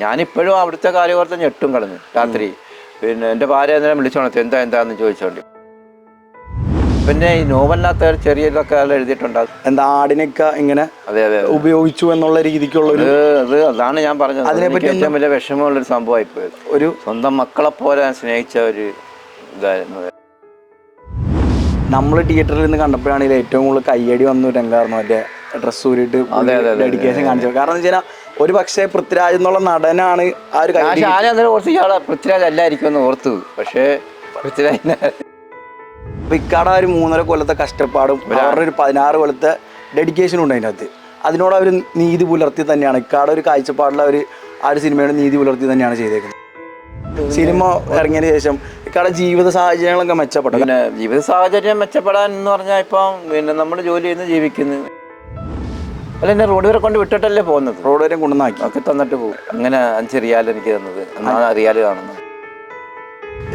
ഞാനിപ്പോഴും അവിടുത്തെ കാര്യവാർത്ത ഞെട്ടും കിടന്ന് രാത്രി. പിന്നെ എൻ്റെ ഭാര്യ എന്തിനാ വിളിച്ചോണത്ത് എന്താന്ന് ചോദിച്ചോണ്ട്. പിന്നെ ഈ നോവലിനകത്ത് ചെറിയ ഇതൊക്കെ എഴുതിയിട്ടുണ്ടാകും. എന്താ ആടിനൊക്കെ ഇങ്ങനെ ഉപയോഗിച്ചു എന്നുള്ള രീതിക്കുള്ള അതാണ് ഞാൻ പറഞ്ഞത്. അതിനെപ്പറ്റി ഏറ്റവും വലിയ വിഷമമുള്ളൊരു സംഭവമായിപ്പോയത്. ഒരു സ്വന്തം മക്കളെ പോലെ സ്നേഹിച്ച ഒരു ഇതായിരുന്നു. നമ്മൾ തിയേറ്ററിൽ നിന്ന് കണ്ടപ്പോഴാണെങ്കിൽ ഏറ്റവും കൂടുതൽ കയ്യടി വന്നു രംഗായിരുന്നു മറ്റേ ഡ്രസ്സ് ഊരിയിട്ട് ഡെഡിക്കേഷൻ കാണിച്ചത്. കാരണം എന്ന് വെച്ചാൽ ഒരു പക്ഷേ പൃഥ്വിരാജ് എന്നുള്ള നടനാണ് ആ ഒരു ഓർത്ത് ഇയാളെ പൃഥ്വിരാജ് അല്ലായിരിക്കും എന്ന് ഓർത്തു. പക്ഷേ പൃഥ്വിരാജിനെ ഇക്കാട ഒരു 3.5 കൊല്ലത്തെ കഷ്ടപ്പാടും അവരുടെ ഒരു 16 കൊല്ലത്തെ ഡെഡിക്കേഷനും ഉണ്ട് അതിനകത്ത്. അതിനോട് അവർ നീതി പുലർത്തി തന്നെയാണ് ഇക്കാട ഒരു കാഴ്ചപ്പാടിൽ അവർ ആ ഒരു സിനിമയുടെ നീതി പുലർത്തി തന്നെയാണ് ചെയ്തേക്കുന്നത്. സിനിമ ഇറങ്ങിയതിന് ശേഷം ഇക്കാടെ ജീവിത സാഹചര്യങ്ങളൊക്കെ മെച്ചപ്പെട്ടു. പിന്നെ ജീവിത സാഹചര്യം മെച്ചപ്പെടാൻ എന്ന് പറഞ്ഞാൽ ഇപ്പം പിന്നെ നമ്മൾ ജോലി ചെയ്യുന്ന ജീവിക്കുന്നു. അല്ല എന്നെ റോഡ് വരെ കൊണ്ട് വിട്ടിട്ടല്ലേ പോകുന്നത്. റോഡ് വരെ കൊണ്ടുവന്നാക്കി ഒക്കെ തന്നിട്ട് പോകും. അങ്ങനെ 5 റിയാൽ എനിക്ക് തന്നത്, എന്നാണ് റിയാൽ കാണുന്നത്.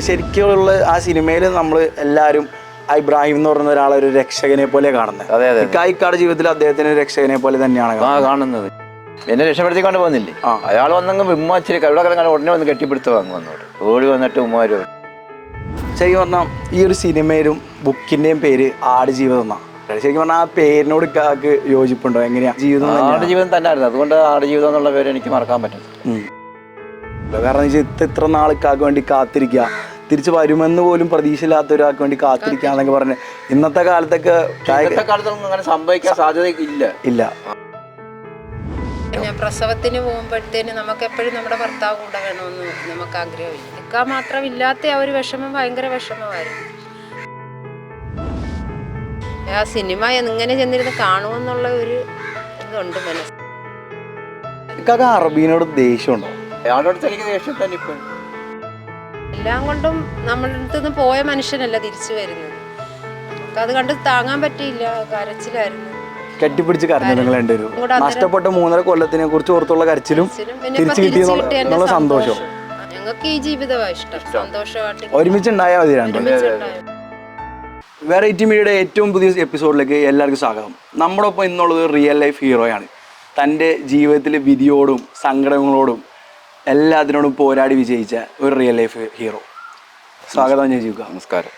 ശരിക്കുള്ള ആ സിനിമയിൽ നമ്മൾ എല്ലാവരും ഇബ്രാഹിം എന്ന് പറയുന്ന ഒരാളെ ഒരു രക്ഷകനെ പോലെ കാണുന്നത്. ഇക്കാടെ ജീവിതത്തിൽ അദ്ദേഹത്തിന് ഒരു രക്ഷകനെ പോലെ തന്നെയാണ് കാണുന്നത്. എന്നെ രക്ഷപ്പെടുത്തിക്കൊണ്ട് പോകുന്നില്ലേ, അയാൾ വന്നെങ്കിൽ ഉമ്മ ഇച്ചിരി ഇവിടെ കിടക്കാൻ ഉടനെ വന്ന് കെട്ടിപ്പിടുത്ത് വന്നോട്ട് ഓടി വന്നിട്ട് ഉമ്മാരും. ശരിക്കും പറഞ്ഞാൽ ഈ ഒരു സിനിമയിലും ബുക്കിൻ്റെയും പേര് ആടുജീവിതം എന്നാണ്. ശരിക്കും പറഞ്ഞാൽ ആ പേരിനോട് ഇക്കാക്ക് യോജിപ്പുണ്ടോ? എങ്ങനെയാ ജീവിതം? ആടുജീവിതം തന്നെയായിരുന്നു. അതുകൊണ്ട് ആടുജീവിതം എന്നുള്ള പേര് എനിക്ക് മറക്കാൻ പറ്റും. കാരണം ഇത്ര നാൾ ഇക്കാക്ക് വേണ്ടി കാത്തിരിക്കുക, തിരിച്ച് വരുമെന്ന് പോലും പ്രതീക്ഷയില്ലാത്ത ഒരാൾക്ക് വേണ്ടി കാത്തിരിക്കുക എന്നൊക്കെ പറഞ്ഞ് ഇന്നത്തെ കാലത്തൊക്കെ അങ്ങനെ സംഭവിക്കാൻ സാധ്യത ഇല്ല. പിന്നെ പ്രസവത്തിന് പോകുമ്പോഴത്തേന് നമുക്ക് എപ്പോഴും നമ്മുടെ ഭർത്താവ് കൂടെ വേണമെന്ന് നമുക്ക് ആഗ്രഹമില്ല. നിൽക്കാൻ മാത്രമില്ലാത്ത ആ ഒരു വിഷമം ഭയങ്കര വിഷമമായിരുന്നു. ആ സിനിമ ഇങ്ങനെ ചെന്നിരുന്ന് കാണുമെന്നുള്ള ഒരു ഇതുണ്ട് മനസ്സിൽ. ഇക്കാക്ക് അറബീനോട് ദേഷ്യമുണ്ടോ? എനിക്ക് ദേഷ്യം തന്നെ ഇപ്പം. എല്ലാം കൊണ്ടും നമ്മളുടെ അടുത്ത് നിന്ന് പോയ മനുഷ്യനല്ല തിരിച്ചു വരുന്നത്. നമുക്കത് കണ്ട് താങ്ങാൻ പറ്റിയില്ല, കരച്ചിലായിരുന്നു. കെട്ടിപ്പിടിച്ച് കരഞ്ഞു നിങ്ങൾ രണ്ടുപേരും. നഷ്ടപ്പെട്ട 3.5 കൊല്ലത്തിനെ കുറിച്ച് ഓർത്തുള്ള കരച്ചിലും തിരിച്ചു കിട്ടിയെന്നുള്ള സന്തോഷവും. ഞങ്ങൾക്ക് ഈ ജീവിതമാണ് ഇഷ്ടം, സന്തോഷമായിട്ട് ഒരുമിച്ചുണ്ടായാൽ മതി. വെറൈറ്റി മീഡിയയുടെ ഏറ്റവും പുതിയ എപ്പിസോഡിലേക്ക് എല്ലാവർക്കും സ്വാഗതം. നമ്മുടെ ഒപ്പം ഇന്നുള്ളത് റിയൽ ലൈഫ് ഹീറോയാണ്. തൻ്റെ ജീവിതത്തിലെ വിധിയോടും സങ്കടങ്ങളോടും എല്ലാത്തിനോടും പോരാടി വിജയിച്ച ഒരു റിയൽ ലൈഫ് ഹീറോ. സ്വാഗതം ഞാൻ ജീവിക്കുക. നമസ്കാരം.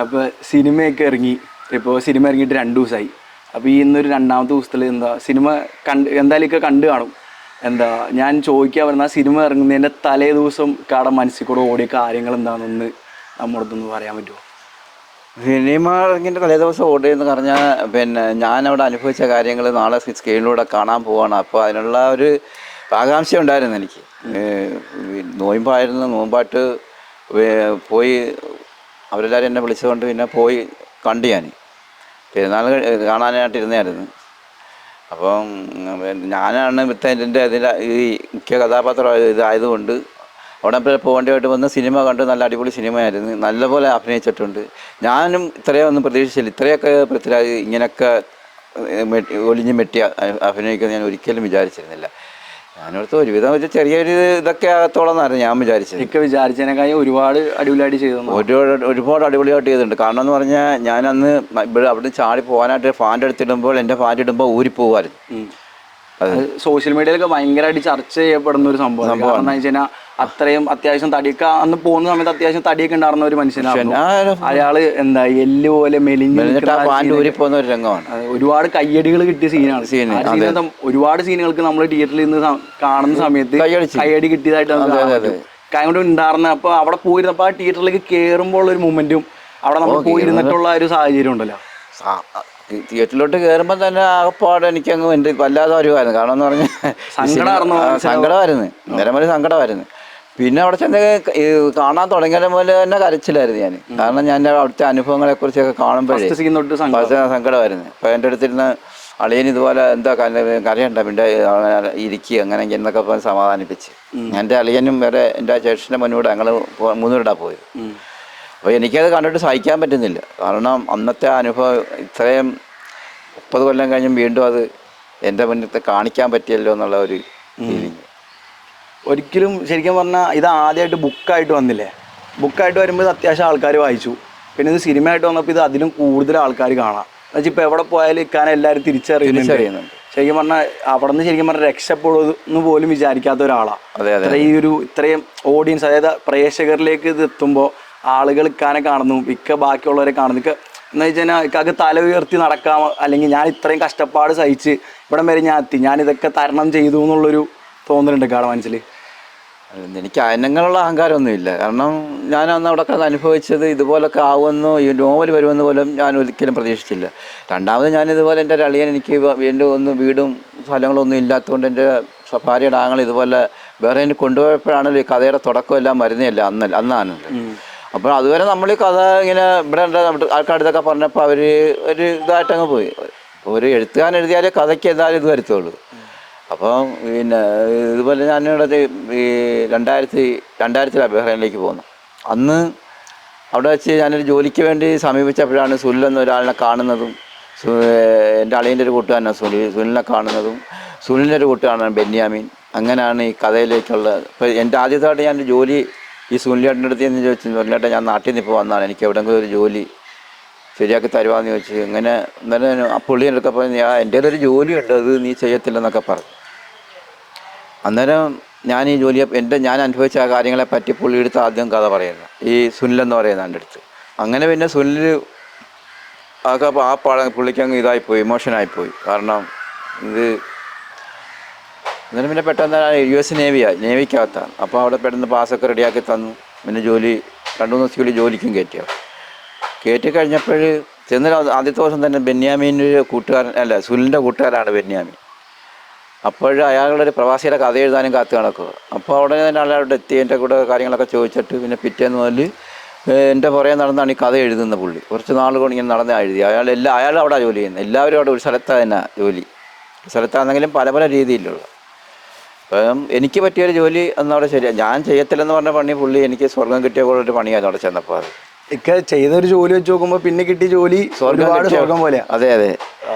അപ്പോൾ സിനിമയൊക്കെ ഇറങ്ങി, ഇപ്പോൾ സിനിമ ഇറങ്ങിയിട്ട് 2 ദിവസമായി. അപ്പോൾ ഈ ഇന്നൊരു 2ാമത്തെ ദിവസത്തിൽ സിനിമ എന്തായാലും കണ്ടു കാണും. ഞാൻ ചോദിക്കാൻ വരുന്ന ആ സിനിമ ഇറങ്ങുന്നതിൻ്റെ തലേ ദിവസം മനസ്സിൽ കൂടെ ഓടിയ കാര്യങ്ങൾ എന്താണെന്നൊന്ന് നമ്മളടുത്തൊന്ന് പറയാൻ പറ്റുമോ? സിനിമ ഇറങ്ങിൻ്റെ തലേ ദിവസം ഓടിയെന്ന് പറഞ്ഞാൽ പിന്നെ ഞാനവിടെ അനുഭവിച്ച കാര്യങ്ങൾ നാളെ സ്ക്രീനിലൂടെ കാണാൻ പോവാണ്. അപ്പോൾ അതിനുള്ള ഒരു ആകാംക്ഷ ഉണ്ടായിരുന്നു എനിക്ക്. നോമ്പായിട്ട് പോയി അവരെല്ലാവരും എന്നെ വിളിച്ചുകൊണ്ട് പിന്നെ പോയി കണ്ടു. ഞാൻ പെരുന്നാൾ കാണാനായിട്ടിരുന്നായിരുന്നു. അപ്പം ഞാനാണ് ഇതിൻ്റെ ഈ മുഖ്യ കഥാപാത്രം ഇതായതുകൊണ്ട് അവിടെ പോകേണ്ടതായിട്ട് വന്ന് സിനിമ കണ്ട് നല്ല അടിപൊളി സിനിമയായിരുന്നു. നല്ലപോലെ അഭിനയിച്ചിട്ടുണ്ട്. ഞാനും ഇത്രയൊന്നും പ്രതീക്ഷിച്ചില്ല. ഇത്രയൊക്കെ പൃഥ്വിരാജ് ഇങ്ങനെയൊക്കെ ഒലിഞ്ഞ് മെറ്റി അഭിനയിക്കുന്നത് ഞാൻ ഒരിക്കലും വിചാരിച്ചിരുന്നില്ല. ഞാനോടത്ത് ഒരുവിധം വെച്ച് ചെറിയൊരു ഇതൊക്കെ ആകത്തോളന്നായിരുന്നു ഞാൻ വിചാരിച്ചത്. എനിക്ക് വിചാരിച്ചതിനേക്കാൾ ഒരുപാട് അടിപൊളിയായിട്ട് ചെയ്തു. ഒരുപാട് അടിപൊളിയായിട്ട് ചെയ്തിട്ടുണ്ട്. കാരണം എന്ന് പറഞ്ഞാൽ ഞാനന്ന് ഇവിടെ അവിടെ ചാടി പോകാനായിട്ട് ഫാൻ്റെ അടുത്തിടുമ്പോൾ എൻ്റെ ഫാൻ്റെ ഇടുമ്പോൾ ഊരിപ്പോകുമായിരുന്നു. അത് സോഷ്യൽ മീഡിയയിലൊക്കെ ഭയങ്കരമായിട്ട് ചർച്ച ചെയ്യപ്പെടുന്ന ഒരു സംഭവം. കാരണം എന്താ വെച്ച് കഴിഞ്ഞാൽ അത്രയും അത്യാവശ്യം തടിയൊക്കെ അന്ന് പോകുന്ന സമയത്ത് അത്യാവശ്യം തടിയൊക്കെ ഉണ്ടായിരുന്ന ഒരു മനുഷ്യനാണ് അയാള്. എല്ല് പോലെ മെലിഞ്ഞ ഒരു രംഗമാണ്. ഒരുപാട് കയ്യടികൾ കിട്ടിയ സീനാണ്. ഒരുപാട് സീനുകൾക്ക് നമ്മൾ തിയേറ്ററിൽ നിന്ന് കാണുന്ന സമയത്ത് കയ്യടി കിട്ടിയതായിട്ട് കാര്യം ഉണ്ടായിരുന്ന. അപ്പോൾ അവിടെ പോയിരുന്നപ്പോൾ ആ തിയേറ്ററിലേക്ക് കയറുമ്പോൾ ഒരു മൊമെന്റും അവിടെ നമ്മൾ പോയിരുന്നിട്ടുള്ള ഒരു സാഹചര്യം ഉണ്ടല്ലോ. തിയേറ്ററിലോട്ട് കയറുമ്പോൾ തന്നെ ആകപ്പാട് എനിക്കങ്ങ് എൻ്റെ വല്ലാതെ വരുമായിരുന്നു. കാരണം എന്ന് പറഞ്ഞാൽ സങ്കടമായിരുന്നു, നിരവധി സങ്കടമായിരുന്നു. പിന്നെ അവിടെ ചെന്ന് കാണാൻ തുടങ്ങിയ പോലെ തന്നെ കരച്ചിലായിരുന്നു ഞാൻ. കാരണം ഞാൻ അവിടുത്തെ അനുഭവങ്ങളെക്കുറിച്ചൊക്കെ കാണുമ്പോഴേ സങ്കടമായിരുന്നു. അപ്പോൾ എൻ്റെ അടുത്തിരുന്ന് അളിയൻ ഇതുപോലെ എന്താ കരയുണ്ട പിന്നെ ഇരിക്കുക അങ്ങനെ എന്നൊക്കെ പോയി സമാധാനിപ്പിച്ച്. എൻ്റെ അളിയനും വേറെ എൻ്റെ ചേട്ടൻ്റെ മുന്നോട്ട് ഞങ്ങൾ 3 പേരാ പോയത്. അപ്പോൾ എനിക്കത് കണ്ടിട്ട് സഹിക്കാൻ പറ്റുന്നില്ല. കാരണം അന്നത്തെ അനുഭവം ഇത്രയും 30 കൊല്ലം കഴിഞ്ഞും വീണ്ടും അത് എൻ്റെ മുന്നത്തെ കാണിക്കാൻ പറ്റിയല്ലോ എന്നുള്ള ഒരു ഫീലിങ്. ഒരിക്കലും ശരിക്കും പറഞ്ഞാൽ ഇത് ആദ്യമായിട്ട് ബുക്കായിട്ട് വന്നില്ലേ? ബുക്കായിട്ട് വരുമ്പോൾ ഇത് അത്യാവശ്യം ആൾക്കാർ വായിച്ചു. പിന്നെ ഇത് സിനിമ ആയിട്ട് വന്നപ്പോൾ ഇത് അതിലും കൂടുതൽ ആൾക്കാർ കാണാം. എന്നുവെച്ചാൽ ഇപ്പോൾ എവിടെ പോയാലും ഇക്കാനെ എല്ലാവരും തിരിച്ചറിയുന്നുണ്ട്. ശരിക്കും പറഞ്ഞാൽ അവിടെ നിന്ന് ശരിക്കും പറഞ്ഞാൽ രക്ഷപ്പെടുന്നു പോലും വിചാരിക്കാത്ത ഒരാളാണ്. അതെ അതെ ഇത്രയും ഓഡിയൻസ്, അതായത് പ്രേക്ഷകരിലേക്ക് ഇത് എത്തുമ്പോൾ ആളുകൾ ഇക്കാനെ കാണുന്നു, ബാക്കിയുള്ളവരെ കാണുന്നു. എന്ന് വെച്ച് കഴിഞ്ഞാൽ ഇക്കാക്ക് തല ഉയർത്തി നടക്കാം, അല്ലെങ്കിൽ ഞാൻ ഇത്രയും കഷ്ടപ്പാട് സഹിച്ച് ഇവിടം വരെ ഞാൻ എത്തി, ഞാൻ ഇതൊക്കെ തരണം ചെയ്തു എന്നുള്ളൊരു തോന്നലുണ്ട് ഇക്കാടെ മനസ്സിൽ. എനിക്ക് അതിനങ്ങളുള്ള അഹങ്കാരമൊന്നുമില്ല. കാരണം ഞാൻ അന്ന് അവിടെ കിടന്ന് അനുഭവിച്ചത് ഇതുപോലൊക്കെ ആവുമെന്നോ ഈ നോവൽ വരുമെന്ന് പോലും ഞാൻ ഒരിക്കലും പ്രതീക്ഷിച്ചില്ല. രണ്ടാമത് ഞാൻ ഇതുപോലെ എൻ്റെ ഒരു അളിയൻ, എനിക്ക് എൻ്റെ ഒന്നും വീടും സ്ഥലങ്ങളൊന്നും ഇല്ലാത്തതുകൊണ്ട് എൻ്റെ ഭാര്യയുടെ ആങ്ങൾ ഇതുപോലെ വേറെ എനിക്ക് കൊണ്ടുപോയപ്പോഴാണല്ലോ ഈ കഥയുടെ തുടക്കമെല്ലാം വരുന്നതല്ല അന്നാണല്ലോ. അപ്പോൾ അതുവരെ നമ്മൾ ഈ കഥ ഇങ്ങനെ ഇവിടെ ആൾക്കാരടുത്തൊക്കെ പറഞ്ഞപ്പോൾ അവർ ഒരു ഇതായിട്ടങ്ങ് പോയി. ഒരു എഴുത്തുകാരൻ എഴുതിയാലേ കഥയ്ക്ക് എന്തായാലും ഇത് വരുത്തുള്ളൂ. അപ്പം പിന്നെ ഇതുപോലെ ഞാനിവിടെ ഈ 2000 ബഹ്റൈനിലേക്ക് പോകുന്നു. അന്ന് അവിടെ വെച്ച് ഞാനൊരു ജോലിക്ക് വേണ്ടി സമീപിച്ചപ്പോഴാണ് സുനിൽ എന്ന ഒരാളിനെ കാണുന്നതും, എൻ്റെ അളിയൻ്റെ ഒരു കൂട്ടുകാരനാണ് സുനിലിനെ കാണുന്നതും, സുനിലിൻ്റെ ഒരു കൂട്ടുകാരനാണ് ബെന്യാമിൻ. അങ്ങനെയാണ് ഈ കഥയിലേക്കുള്ള. ഇപ്പോൾ എൻ്റെ ആദ്യമായിട്ട് ഞാനൊരു ജോലി ഈ സുനിലേട്ടൻ്റെ അടുത്ത് എന്ന് ചോദിച്ചു, സുനിലേട്ടൻ ഞാൻ നാട്ടിൽ നിന്ന് ഇപ്പോൾ വന്നതാണ്, എനിക്ക് എവിടെയെങ്കിലും ഒരു ജോലി ശരിയാക്കി തരുവാന്ന് ചോദിച്ചു. ഇങ്ങനെ അന്നേരം ആ പുള്ളിയൊക്കെ പറഞ്ഞ് എൻ്റെ ഒരു ജോലിയുണ്ട്, അത് നീ ചെയ്യത്തില്ലെന്നൊക്കെ പറഞ്ഞു. അന്നേരം ഞാൻ ഈ ജോലിയെ ഞാൻ അനുഭവിച്ച ആ കാര്യങ്ങളെ പറ്റി പുള്ളിയെടുത്ത് ആദ്യം കഥ പറയുന്നത് ഈ സുനിലെന്ന് പറയുന്ന എൻ്റെ അടുത്ത്. അങ്ങനെ പിന്നെ സുനിൽ പുള്ളിക്കങ്ങ് ഇതായിപ്പോയി, ഇമോഷനായിപ്പോയി. കാരണം ഇത് അന്നേരം പിന്നെ പെട്ടെന്ന് US നേവിക്കകത്താണ്. അപ്പോൾ അവിടെ പെട്ടെന്ന് പാസ്സൊക്കെ റെഡിയാക്കി തന്നു. പിന്നെ 2-3 ദിവസം ജോലിക്കും കയറ്റി കഴിഞ്ഞപ്പോൾ ആദ്യത്തെ ദിവസം തന്നെ ബെന്യാമീൻ്റെ കൂട്ടുകാരൻ, അല്ല സുനിലിൻ്റെ കൂട്ടുകാരാണ് ബെന്യാമീൻ. അപ്പോൾ അയാളുടെ ഒരു പ്രവാസിയുടെ കഥ എഴുതാനും കാത്തു നടക്കുക. അപ്പോൾ അവിടെ തന്നെ അവിടെ എത്തി എൻ്റെ കൂടെ കാര്യങ്ങളൊക്കെ ചോദിച്ചിട്ട് പിന്നെ പിറ്റേന്ന് മുതൽ എൻ്റെ പുറകെ നടന്നാണ് ഈ കഥ എഴുതുന്ന പുള്ളി. കുറച്ച് നാളുകൾ ഇങ്ങനെ നടന്ന് എഴുതി. അയാൾ അവിടെ ജോലി ചെയ്യുന്നത്, എല്ലാവരും അവിടെ ഒരു സ്ഥലത്താണ് തന്നെ ജോലി. സ്ഥലത്താണെങ്കിലും പല പല രീതിയിലുള്ള. അപ്പം എനിക്ക് പറ്റിയൊരു ജോലി എന്നവിടെ ശരിയാണ്. ഞാൻ ചെയ്യത്തില്ലെന്ന് പറഞ്ഞ പണി പുള്ളി എനിക്ക് സ്വർഗം കിട്ടിയ പോലെ ഒരു പണിയായിരുന്നു അവിടെ ചെന്നപ്പോൾ. അത് ഇക്ക ചെയ്തൊരു ജോലി വെച്ച് നോക്കുമ്പോൾ പിന്നെ കിട്ടിയ ജോലി സ്വർഗം പോലെ. അതെ അതെ.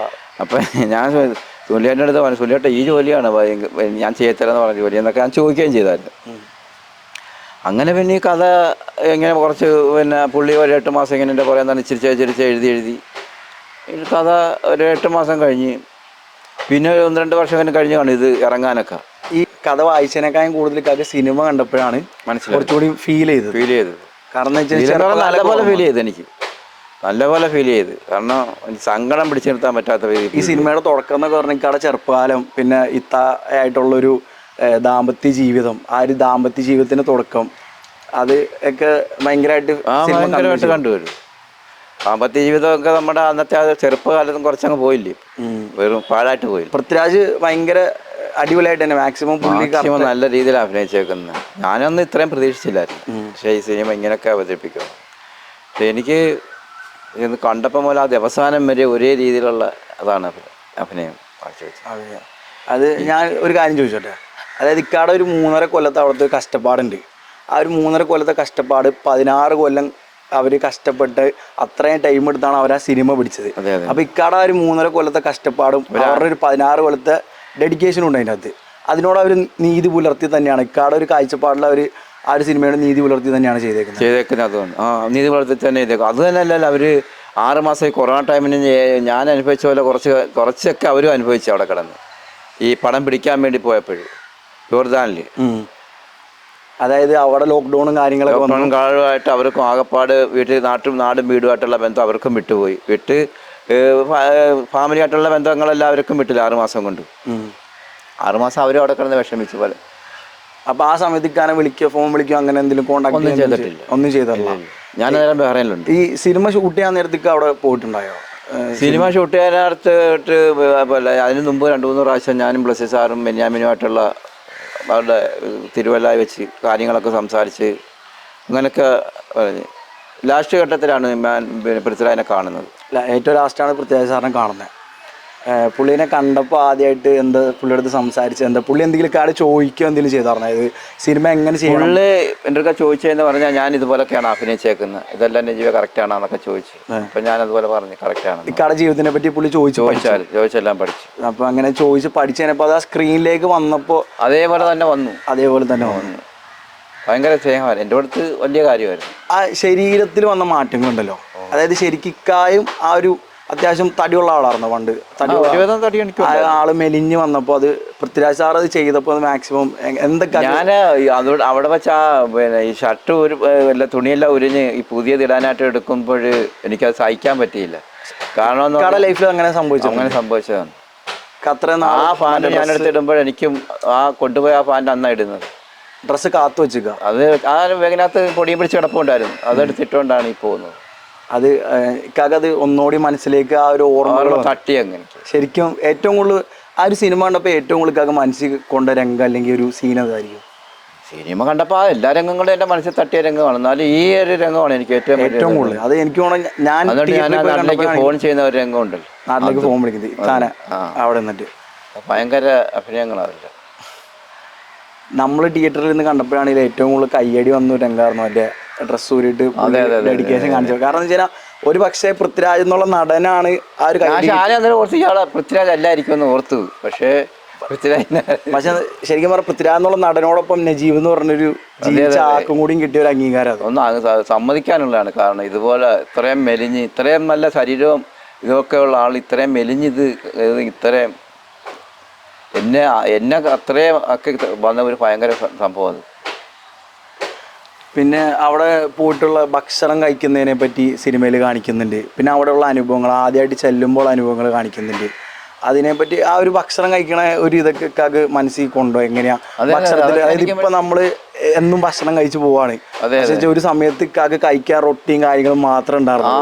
അപ്പം ഞാൻ സുനിലേട്ടൻ്റെ അടുത്ത് പറഞ്ഞു, സുനിലേട്ട ഈ ജോലിയാണ് ഞാൻ ചെയ്യത്തില്ലെന്ന് പറഞ്ഞ ജോലി എന്നൊക്കെ ഞാൻ ചോദിക്കുകയും ചെയ്തായിരുന്നു. അങ്ങനെ പിന്നെ ഈ കഥ ഇങ്ങനെ കുറച്ച് പിന്നെ പുള്ളി ഒരു 8 മാസം ഇങ്ങനെ എൻ്റെ കുറേ എന്താണ് ചിരിച്ച് എഴുതി ഈ കഥ ഒരു 8 മാസം കഴിഞ്ഞ് പിന്നെ 1-2 വർഷം കഴിഞ്ഞ് കാണും ഇത് ഇറങ്ങാനൊക്കെ. ഈ കഥ വായിച്ചതിനേക്കാളും കൂടുതൽ കഥ സിനിമ കണ്ടപ്പോഴാണ് മനസ്സിലായി കുറച്ചുകൂടി ഫീൽ ചെയ്തത്. കാരണം നല്ലപോലെ ഫീൽ ചെയ്ത് കാരണം സങ്കടം പിടിച്ചു നിർത്താൻ പറ്റാത്ത രീതി. ഈ സിനിമയുടെ തുടക്കം എന്നൊക്കെ പറഞ്ഞാൽ ഇക്കാടെ ചെറുപ്പകാലം, പിന്നെ ആയിട്ടുള്ളൊരു ദാമ്പത്യ ജീവിതം, ആ ഒരു ദാമ്പത്യ ജീവിതത്തിന്റെ തുടക്കം, അത് ഒക്കെ ഭയങ്കരമായിട്ട് കണ്ടുവരും. ദാമ്പത്യ ജീവിതമൊക്കെ നമ്മുടെ അന്നത്തെ ആ ചെറുപ്പകാലത്തും കുറച്ചങ്ങ് പോയില്ലേ, വെറും പാഴായിട്ട് പോയി. പൃഥ്വിരാജ് ഭയങ്കര അടിപൊളിയായിട്ട് തന്നെ മാക്സിമം നല്ല രീതിയിൽ അഭിനയിച്ചേക്കുന്നത്. ഞാനൊന്നും ഇത്രയും പ്രതീക്ഷിച്ചില്ലായിരുന്നു. പക്ഷേ ഈ സിനിമ ഇങ്ങനെയൊക്കെ അവതരിപ്പിക്കും. പക്ഷെ എനിക്ക് ഇത് കണ്ടപ്പോൾ മുതൽ ആ അവസാനം വരെ ഒരേ രീതിയിലുള്ള അതാണ് അഭിനയം കാഴ്ചവെച്ചത്. അത് ഞാൻ ഒരു കാര്യം ചോദിച്ചോട്ടെ, അതായത് ഇക്കാടെ ഒരു 3.5 കൊല്ലത്തെ അവിടുത്തെ കഷ്ടപ്പാടുണ്ട്. ആ ഒരു 3.5 കൊല്ലത്തെ കഷ്ടപ്പാട് 16 കൊല്ലം അവർ കഷ്ടപ്പെട്ട് അത്രയും ടൈം എടുത്താണ് അവർ ആ സിനിമ പിടിച്ചത്. അപ്പോൾ ഇക്കാടെ ആ ഒരു 3.5 കൊല്ലത്തെ കഷ്ടപ്പാടും അവരുടെ ഒരു 16 കൊല്ലത്തെ ഡെഡിക്കേഷനും ഉണ്ട് അതിൻ്റെ അകത്ത്. അതിനോട് അവർ നീതി പുലർത്തി തന്നെയാണ് ഇക്കാടെ ഒരു കാഴ്ചപ്പാടിൽ അവർ ആ ഒരു സിനിമയുടെ നീതി പുലർത്തി തന്നെയാണ് ചെയ്തേക്കുന്നത്. അതുകൊണ്ട് നീതി പുലർത്തി തന്നെ ചെയ്തേക്കും. അത് തന്നെയല്ല, അവർ 6 മാസം ഈ കൊറോണ ടൈമിന് ഞാൻ അനുഭവിച്ച പോലെ കുറച്ചൊക്കെ അവരും അനുഭവിച്ചു അവിടെ കിടന്ന് ഈ പടം പിടിക്കാൻ വേണ്ടി പോയപ്പോഴും ജോർദാനിൽ. അതായത് അവിടെ ലോക്ക്ഡൗണും കാര്യങ്ങളൊക്കെ അവർക്കും ആകപ്പാട് നാടും വീടുമായിട്ടുള്ള ബന്ധം അവർക്കും വിട്ടുപോയി. ഫാമിലി ആയിട്ടുള്ള ബന്ധങ്ങളെല്ലാവർക്കും വിട്ടില്ല 6 മാസം കൊണ്ട്. 6 മാസം അവരും അവിടെ കിടന്ന് വിഷമിച്ചു പോലെ. അപ്പോൾ ആ സമയത്ത് ഇക്കാനെ ഫോൺ വിളിക്കുക അങ്ങനെ എന്തെങ്കിലും കോണ്ടാക്ട് ഒന്നും ചെയ്തിട്ടില്ല. ഞാൻ നേരം ബഹ്റൈനിലുണ്ട്. ഈ സിനിമ ഷൂട്ട് ചെയ്യാൻ നേരത്തേക്ക് അവിടെ പോയിട്ടുണ്ടായോ? സിനിമ ഷൂട്ട് ചെയ്യാനടുത്ത് അതിന് മുമ്പ് 2-3 പ്രാവശ്യം ഞാനും ബ്ലസ്സി സാറും ബെന്യാമിനുമായിട്ടുള്ള അവരുടെ തിരുവല്ല വെച്ച് കാര്യങ്ങളൊക്കെ സംസാരിച്ച് അങ്ങനെയൊക്കെ പറഞ്ഞ് ലാസ്റ്റ് ഘട്ടത്തിലാണ് ഞാൻ പൃഥ്വിരാജിനെ കാണുന്നത്. ഏറ്റവും ലാസ്റ്റാണ് പൃഥ്വിരാജ് സാറിനെ കാണുന്നത്. പുള്ളീനെ കണ്ടപ്പോൾ ആദ്യമായിട്ട് എന്താ പുള്ളിയുടെ അടുത്ത് സംസാരിച്ച് എന്താ പുള്ളി എന്തെങ്കിലും കാര്യം ചോദിക്കുക എന്തെങ്കിലും ചെയ്തായിരുന്നു? അതായത് സിനിമ എങ്ങനെ ചെയ്യും പുള്ളി എൻ്റെ ഒക്കെ ചോദിച്ചതെന്ന് പറഞ്ഞാൽ ഞാൻ ഇതുപോലൊക്കെയാണ് അഭിനയിച്ചേക്കുന്നത്, ഇതെല്ലാം എൻ്റെ ജീവിതം കറക്റ്റാണെന്നൊക്കെ ചോദിച്ചു. അപ്പം ഞാൻ അതുപോലെ പറഞ്ഞു കറക്റ്റാണ്. ഇക്കാടെ ജീവിതത്തിനെ പറ്റി പുള്ളി ചോദിച്ചെല്ലാം പഠിച്ചു. അപ്പം അങ്ങനെ ചോദിച്ച് പഠിച്ചതിനപ്പോൾ അത് ആ സ്ക്രീനിലേക്ക് വന്നപ്പോൾ അതേപോലെ തന്നെ വന്നു. ഭയങ്കര സ്നേഹമായിരുന്നു. എൻ്റെ അടുത്ത് വലിയ കാര്യമായിരുന്നു. ആ ശരീരത്തിൽ വന്ന മാറ്റങ്ങളുണ്ടല്ലോ, അതായത് ശരിക്കും ഇക്കായും ആ ഒരു അത്യാവശ്യം തടിയുള്ള ആളായിരുന്നു പണ്ട്. ഒരുവിധം തടി എനിക്ക് ആള് മെലിഞ്ഞ് വന്നപ്പോൾ അത് പൃഥ്വിരാജ് സാർ അത് ചെയ്തപ്പോൾ മാക്സിമം എന്തൊക്കെ ഞാൻ അതോട് അവിടെ വെച്ച് പിന്നെ ഈ ഷർട്ട് ഒരു വല്ല തുണിയെല്ലാം ഉരിഞ്ഞ് ഈ പുതിയത് ഇടാനായിട്ട് എടുക്കുമ്പോൾ എനിക്കത് സഹിക്കാൻ പറ്റിയില്ല. കാരണം ലൈഫിൽ അങ്ങനെ സംഭവിച്ചതാണ്. അത്ര ആ ഫാൻറ്റ് ഞാൻ എടുത്തിടുമ്പോൾ എനിക്കും ആ കൊണ്ടുപോയി ആ ഫാൻറ്റ് അന്നാ ഇടുന്നത്. ഡ്രസ്സ് കാത്തു വെച്ചിക്ക അത് ആ വേഗനകത്ത് പൊടിയും പിടിച്ച് കിടപ്പുണ്ടായിരുന്നു, അതെടുത്തിട്ടുകൊണ്ടാണ് ഈ പോകുന്നത്. അത് അത് ഒന്നുകൂടി മനസ്സിലേക്ക് ആ ഒരു ഓർമ്മ തട്ടി. അങ്ങനെ ശരിക്കും ഏറ്റവും കൂടുതൽ ആ ഒരു സിനിമ കണ്ടപ്പോൾ ഏറ്റവും കൂടുതൽ മനസ്സിൽ കൊണ്ട രംഗം അല്ലെങ്കിൽ ഒരു സീൻ അതായിരിക്കും. സിനിമ കണ്ടപ്പോൾ ആ എല്ലാ രംഗങ്ങളും എൻ്റെ മനസ്സിൽ തട്ടിയ രംഗമാണ്. എന്നാലും ഈ ഒരു രംഗമാണ് എനിക്ക് ഏറ്റവും കൂടുതൽ. അത് എനിക്ക് ഞാൻ നാട്ടിലേക്ക് ഫോൺ ചെയ്യുന്ന ഒരു രംഗമുണ്ടല്ലോ, നാട്ടിലേക്ക് ഫോൺ വിളിക്കുന്നത് താനെ അവിടെ നിന്നിട്ട് ഭയങ്കര അഭിനയങ്ങളാവില്ല. നമ്മൾ തിയേറ്ററിൽ നിന്ന് കണ്ടപ്പോഴാണെങ്കിൽ ഏറ്റവും കൂടുതൽ കയ്യടി വന്ന രംഗമായിരുന്നു മറ്റേ ഡ്രസ്സ് ഊരിയിട്ട് ഡെഡിക്കേഷൻ കാണിച്ചത്. കാരണം എന്ന് വെച്ചാൽ ഒരു പക്ഷേ പൃഥ്വിരാജ് എന്നുള്ള നടനാണ് ആ ഒരു ഓർത്ത് ഇയാളെ പൃഥ്വിരാജ് അല്ലായിരിക്കും എന്ന് ഓർത്തു. പക്ഷേ ശരിക്കും പറഞ്ഞ പൃഥ്വിരാജ് എന്നുള്ള നടനോടൊപ്പം നജീബ് എന്ന് പറഞ്ഞൊരു ജീവിച്ച ആക്കും കൂടിയും കിട്ടിയ ഒരു അംഗീകാരം ഒന്ന് സമ്മതിക്കാനുള്ളതാണ്. കാരണം ഇതുപോലെ ഇത്രയും മെലിഞ്ഞ് ഇത്രയും നല്ല ശരീരവും ഇതൊക്കെ ഉള്ള ആൾ ഇത്രയും മെലിഞ്ഞിത് ഇത്രയും എന്നെ അത്രയും ഒക്കെ വന്ന ഒരു ഭയങ്കര സംഭവം. പിന്നെ അവിടെ പോയിട്ടുള്ള ഭക്ഷണം കഴിക്കുന്നതിനെ പറ്റി സിനിമയിൽ കാണിക്കുന്നുണ്ട്. പിന്നെ അവിടെയുള്ള അനുഭവങ്ങൾ ആദ്യമായിട്ട് ചെല്ലുമ്പോൾ അനുഭവങ്ങൾ കാണിക്കുന്നുണ്ട്. അതിനെപ്പറ്റി ആ ഒരു ഭക്ഷണം കഴിക്കണ ഒരു ഇതൊക്കെ മനസ്സിൽ കൊണ്ടോ എങ്ങനെയാ ഭക്ഷണത്തിൽ? അതായത് ഇപ്പൊ നമ്മള് എന്നും ഭക്ഷണം കഴിച്ചു പോവാണ്, ഒരു സമയത്ത് കഴിക്കാൻ റൊട്ടിയും കാര്യങ്ങളും മാത്രം ഉണ്ടായിരുന്നു.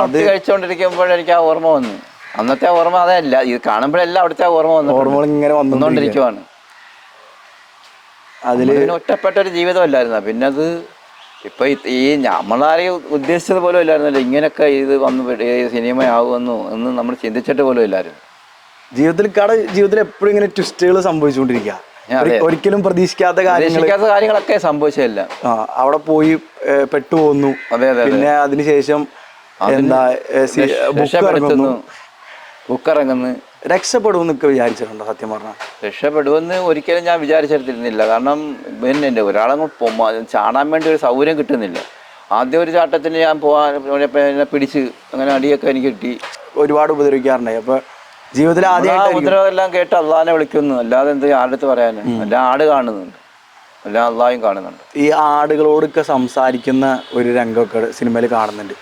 അത് കഴിച്ചുകൊണ്ടിരിക്കുമ്പോഴെനിക്ക് ആ ഓർമ്മ വന്നു. അന്നത്തെ ഓർമ്മ അതല്ല, ഇത് കാണുമ്പോഴെല്ലാം അവിടുത്തെ ഓർമ്മകൾ ഇങ്ങനെ വന്നുകൊണ്ടിരിക്കുവാണ്. അതില് ഒറ്റപ്പെട്ട ഒരു ജീവിതമല്ലായിരുന്നു. പിന്നെ അത് ഇപ്പൊ ഈ നമ്മളാരെയും ഉദ്ദേശിച്ചത് പോലും ഇല്ലായിരുന്നല്ലോ ഇങ്ങനെയൊക്കെ ഇത് വന്നു സിനിമയാകുമെന്നു എന്ന് നമ്മൾ ചിന്തിച്ചിട്ട് പോലും ഇല്ലായിരുന്നു. ജീവിതത്തിൽ എപ്പോഴും ഇങ്ങനെ ട്വിസ്റ്റുകൾ സംഭവിച്ചുകൊണ്ടിരിക്കുക. ഒരിക്കലും പ്രതീക്ഷിക്കാത്ത കാര്യങ്ങളൊക്കെ സംഭവിച്ചില്ല. അവിടെ പോയി പെട്ടുപോകുന്നു. പിന്നെ അതിനുശേഷം എന്താ ബുക്ക് ഇറങ്ങുന്നു. രക്ഷപ്പെടുമെന്നൊക്കെ വിചാരിച്ചിട്ടുണ്ടോ? സത്യം പറഞ്ഞാൽ രക്ഷപ്പെടുമെന്ന് ഒരിക്കലും ഞാൻ വിചാരിച്ചിരുന്നില്ല. കാരണം പിന്നെ എൻ്റെ ഒരാളങ്ങ് ചാടാൻ വേണ്ടി ഒരു സൗകര്യം കിട്ടുന്നില്ല. ആദ്യം ഒരു ചാട്ടത്തിന് ഞാൻ പോകാൻ പിടിച്ച് അങ്ങനെ അടിയൊക്കെ എനിക്ക് കിട്ടി. ഒരുപാട് ഉപദ്രവിക്കാറുണ്ടായി. അപ്പോൾ ജീവിതത്തിൽ ആദ്യമായിട്ട് ഉപദ്രവം എല്ലാം കേട്ട് അള്ളാഹിനെ വിളിക്കുന്നു. അല്ലാതെ എന്ത് ആരുടെ പറയാനും. എല്ലാം ആട് കാണുന്നുണ്ട്, എല്ലാം അള്ളാഹും കാണുന്നുണ്ട്. ഈ ആടുകളോടൊക്കെ സംസാരിക്കുന്ന ഒരു രംഗമൊക്കെ സിനിമയിൽ കാണുന്നുണ്ട്.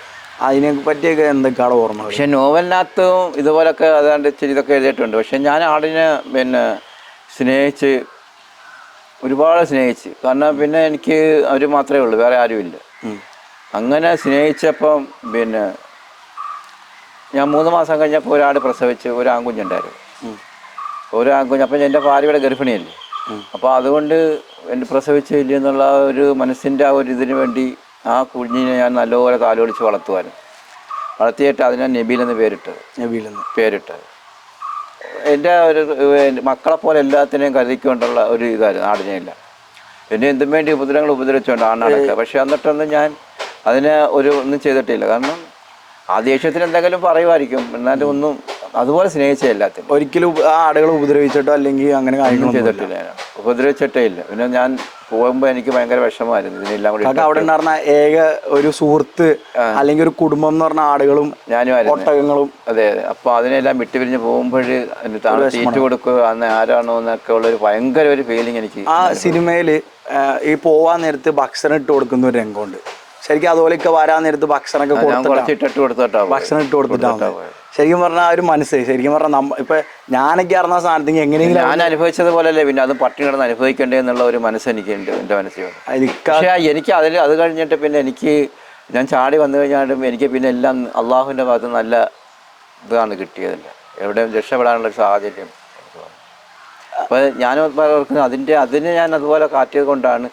അതിനെ പറ്റിയൊക്കെ എന്തൊക്കെയാണ് ഓർമ്മ? പക്ഷെ നോവലിനകത്തും ഇതുപോലൊക്കെ അതാണ്ട് ഇച്ചിരി ഇതൊക്കെ എഴുതിയിട്ടുണ്ട്. പക്ഷെ ഞാൻ ആടിനെ പിന്നെ സ്നേഹിച്ച് ഒരുപാട് സ്നേഹിച്ച്. കാരണം പിന്നെ എനിക്ക് അവർ മാത്രമേ ഉള്ളൂ, വേറെ ആരുമില്ല. അങ്ങനെ സ്നേഹിച്ചപ്പം പിന്നെ ഞാൻ 3 മാസം കഴിഞ്ഞപ്പോൾ ഒരാട് പ്രസവിച്ച് ഒരു ആൺകുഞ്ഞുണ്ടായിരുന്നു. ഒരു ആൺകുഞ്ഞ്. അപ്പം എൻ്റെ ഭാര്യയുടെ ഗർഭിണിയല്ലേ. അപ്പോൾ അതുകൊണ്ട് എൻ്റെ പ്രസവിച്ചില്ല എന്നുള്ള ഒരു മനസ്സിൻ്റെ ആ ഒരു ഇതിനു വേണ്ടി ആ കുഞ്ഞിനെ ഞാൻ നല്ലപോലെ താലോടിച്ച് വളർത്തിയിട്ട് അതിനെ നബീലെന്ന് പേരിട്ടത്. എൻ്റെ ഒരു മക്കളെപ്പോലെ എല്ലാത്തിനെയും കരുതിക്കൊണ്ടുള്ള ഒരു ഇതായിരുന്നു ആടിനെയില്ല. എന്നെ എന്തും വേണ്ടി ഉപദ്രവിച്ചുകൊണ്ട് ആണടക്കുക. പക്ഷെ എന്നിട്ടൊന്നും ഞാൻ അതിനെ ഒന്നും ചെയ്തിട്ടില്ല. കാരണം ആ ദേഷ്യത്തിന് എന്തെങ്കിലും പറയുമായിരിക്കും, എന്നാലും ഒന്നും അതുപോലെ സ്നേഹിച്ച എല്ലാത്തിനും. ഒരിക്കലും ആ ആടുകൾ ഉപദ്രവിച്ചിട്ടോ അല്ലെങ്കിൽ അങ്ങനെ കാര്യങ്ങളും ചെയ്തിട്ടില്ല, ഉപദ്രവിച്ചിട്ടേ ഇല്ല. പിന്നെ ഞാൻ പോകുമ്പോൾ എനിക്ക് ഭയങ്കര വിഷമമായിരുന്നു ഇതിനെല്ലാം കൂടി. അവിടെ ഉണ്ടായിരുന്ന ഏക ഒരു സുഹൃത്ത് അല്ലെങ്കിൽ ഒരു കുടുംബം എന്ന് പറഞ്ഞ ആടുകളും ഞാനും ഒട്ടകങ്ങളും. അതെ. അപ്പോൾ അതിനെല്ലാം വിട്ടുപിരിഞ്ഞ് പോകുമ്പോൾ തീറ്റ കൊടുക്കുക അന്ന് ആരാണോ എന്നൊക്കെ ഉള്ളൊരു ഭയങ്കര ഒരു ഫീലിംഗ് എനിക്ക്. ആ സിനിമയിൽ ഈ പോവാൻ നേരത്ത് ഭക്ഷണം ഇട്ട് കൊടുക്കുന്ന ഒരു രംഗമുണ്ട്. ശരിക്കും അതുപോലെയൊക്കെ വരാൻ നേരത്ത് ഭക്ഷണമൊക്കെ ഭക്ഷണം ഇട്ട് കൊടുത്തിട്ടാണ്. ശരിക്കും പറഞ്ഞാൽ ആ ഒരു മനസ്സ് ശരിക്കും പറഞ്ഞാൽ ഇപ്പൊ ഞാനൊക്കെ അറിഞ്ഞ സ്ഥാനത്തേക്ക് എങ്ങനെയെങ്കിലും ഞാൻ അനുഭവിച്ചത് പോലല്ലേ പിന്നെ അത് പട്ടിണി കിടന്ന് അനുഭവിക്കേണ്ടേ എന്നുള്ള ഒരു മനസ്സ് എനിക്കുണ്ട് എൻ്റെ മനസ്സിൽ. പക്ഷേ എനിക്ക് അത് കഴിഞ്ഞിട്ട് പിന്നെ എനിക്ക് ഞാൻ ചാടി വന്നു കഴിഞ്ഞാലും എനിക്ക് പിന്നെ എല്ലാം അള്ളാഹുവിൻ്റെ ഭാഗത്ത് നല്ല ഇതാണ് കിട്ടിയതല്ല, എവിടെയും രക്ഷപ്പെടാനുള്ളൊരു സാഹചര്യം. അപ്പോൾ ഞാൻ അതിനെ ഞാൻ അതുപോലെ കാറ്റിയത് കൊണ്ടാണ്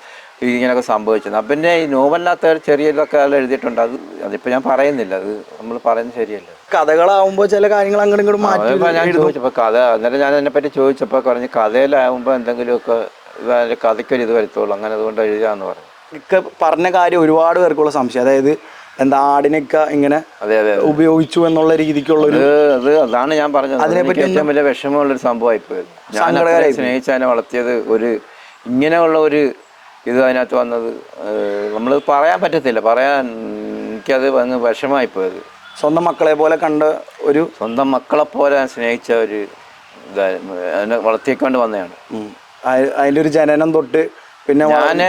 ഇങ്ങനെയൊക്കെ സംഭവിച്ചത്. പിന്നെ ഈ നോവലിനകത്ത് ചെറിയ ഇതൊക്കെ എഴുതിയിട്ടുണ്ട്. അതിപ്പോൾ ഞാൻ പറയുന്നില്ല, അത് നമ്മൾ പറയുന്നത് ശരിയല്ല. കഥകളാവുമ്പോൾ ചില കാര്യങ്ങൾ അങ്ങോട്ടും ഇങ്ങോട്ടും മാറ്റി ഞാൻ ചോദിച്ചപ്പോൾ അന്നേരം ഞാൻ അതിനെപ്പറ്റി ചോദിച്ചപ്പോൾ പറഞ്ഞ് കഥയിലാവുമ്പോൾ എന്തെങ്കിലുമൊക്കെ കഥയ്ക്കൊരു ഇത് വരുത്തുള്ളൂ, അങ്ങനെ അതുകൊണ്ട് എഴുതാന്ന് പറഞ്ഞു. പറഞ്ഞ കാര്യം ഒരുപാട് പേർക്കുള്ള സംശയം, അതായത് എന്താ ആടിനൊക്കെ ഇങ്ങനെ ഉപയോഗിച്ചു എന്നുള്ള രീതിക്കുള്ള അതാണ് ഞാൻ പറഞ്ഞത്. അതിനെപ്പറ്റി ഏറ്റവും വലിയ വിഷമമുള്ളൊരു സംഭവമായിപ്പോയത്. ഞാൻ സ്നേഹിച്ച് അതിനെ വളർത്തിയത് ഇങ്ങനെയുള്ള ഒരു ഇത് അതിനകത്ത് വന്നത് നമ്മൾ പറയാൻ പറ്റത്തില്ല. എനിക്കത് അങ്ങ് വിഷമമായിപ്പോയത്. സ്വന്തം മക്കളെ പോലെ കണ്ട ഒരു സ്വന്തം മക്കളെ പോലെ സ്നേഹിച്ച ഒരു അതിനെ വളർത്തിക്കൊണ്ട് വന്നതാണ്. അതിൻ്റെ ഒരു ജനനം തൊട്ട് പിന്നെ ഞാൻ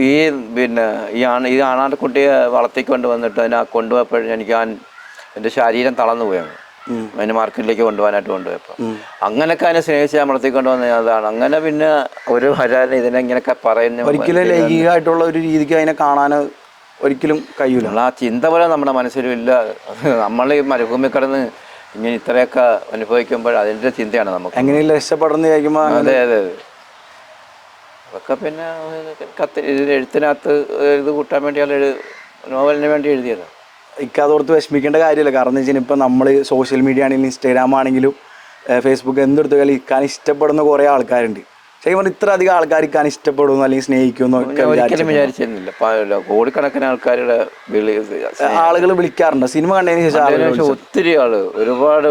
ഈ പിന്നെ ഈ ആണാട്ടുകുട്ടിയെ വളർത്തിക്കൊണ്ട് വന്നിട്ട് അതിനെ കൊണ്ടുപോയപ്പോഴും എനിക്ക് എൻ്റെ ശരീരം തളർന്നു പോയാണ്. അതിന് മാർക്കറ്റിലേക്ക് കൊണ്ടുപോകാനായിട്ട് അങ്ങനെയൊക്കെ അതിനെ സ്നേഹിച്ച് ഞാൻ വളർത്തിക്കൊണ്ട് വന്ന അതാണ്. അങ്ങനെ പിന്നെ ഒരു വരാൻ ഇതിനെ ഇങ്ങനെയൊക്കെ പറയുന്ന ഒരിക്കലും ലൈംഗികമായിട്ടുള്ള ഒരു രീതിക്ക് അതിനെ കാണാൻ ഒരിക്കലും കഴിയൂല. ആ ചിന്ത പോലെ നമ്മുടെ മനസ്സിലും ഇല്ല. നമ്മൾ ഈ മരുഭൂമി കിടന്ന് ഇങ്ങനെ ഇത്രയൊക്കെ അനുഭവിക്കുമ്പോൾ അതിൻ്റെ ചിന്തയാണ് നമുക്ക് എങ്ങനെയും രക്ഷപ്പെടുന്ന ചോദിക്കുമ്പോൾ. അതെ അതെ അതെ. അതൊക്കെ പിന്നെ എഴുത്തിനകത്ത് ഇത് കൂട്ടാൻ വേണ്ടി നോവലിന് വേണ്ടി എഴുതിയതാണ്. ഇക്കതോർത്ത് വിഷമിക്കേണ്ട കാര്യമില്ല. കാരണം എന്ന് വെച്ചാൽ ഇപ്പം നമ്മൾ സോഷ്യൽ മീഡിയ ആണെങ്കിലും ഇൻസ്റ്റാഗ്രാം ആണെങ്കിലും ഫേസ്ബുക്ക് എന്തെടുത്താലും ഇക്കാൻ ഇഷ്ടപ്പെടുന്ന കുറേ ആൾക്കാരുണ്ട്. ശരിക്കും പറഞ്ഞാൽ ഇത്ര അധികം ആൾക്കാർ ഇക്കാൻ ഇഷ്ടപ്പെടുന്നു അല്ലെങ്കിൽ സ്നേഹിക്കുന്നു ഒരിക്കലും വിചാരിച്ചിരുന്നില്ല. കോടിക്കണക്കിന് ആളുകൾ വിളിക്കാറുണ്ട് സിനിമ കണ്ടതിന് ശേഷം. ഒത്തിരി ഒരുപാട്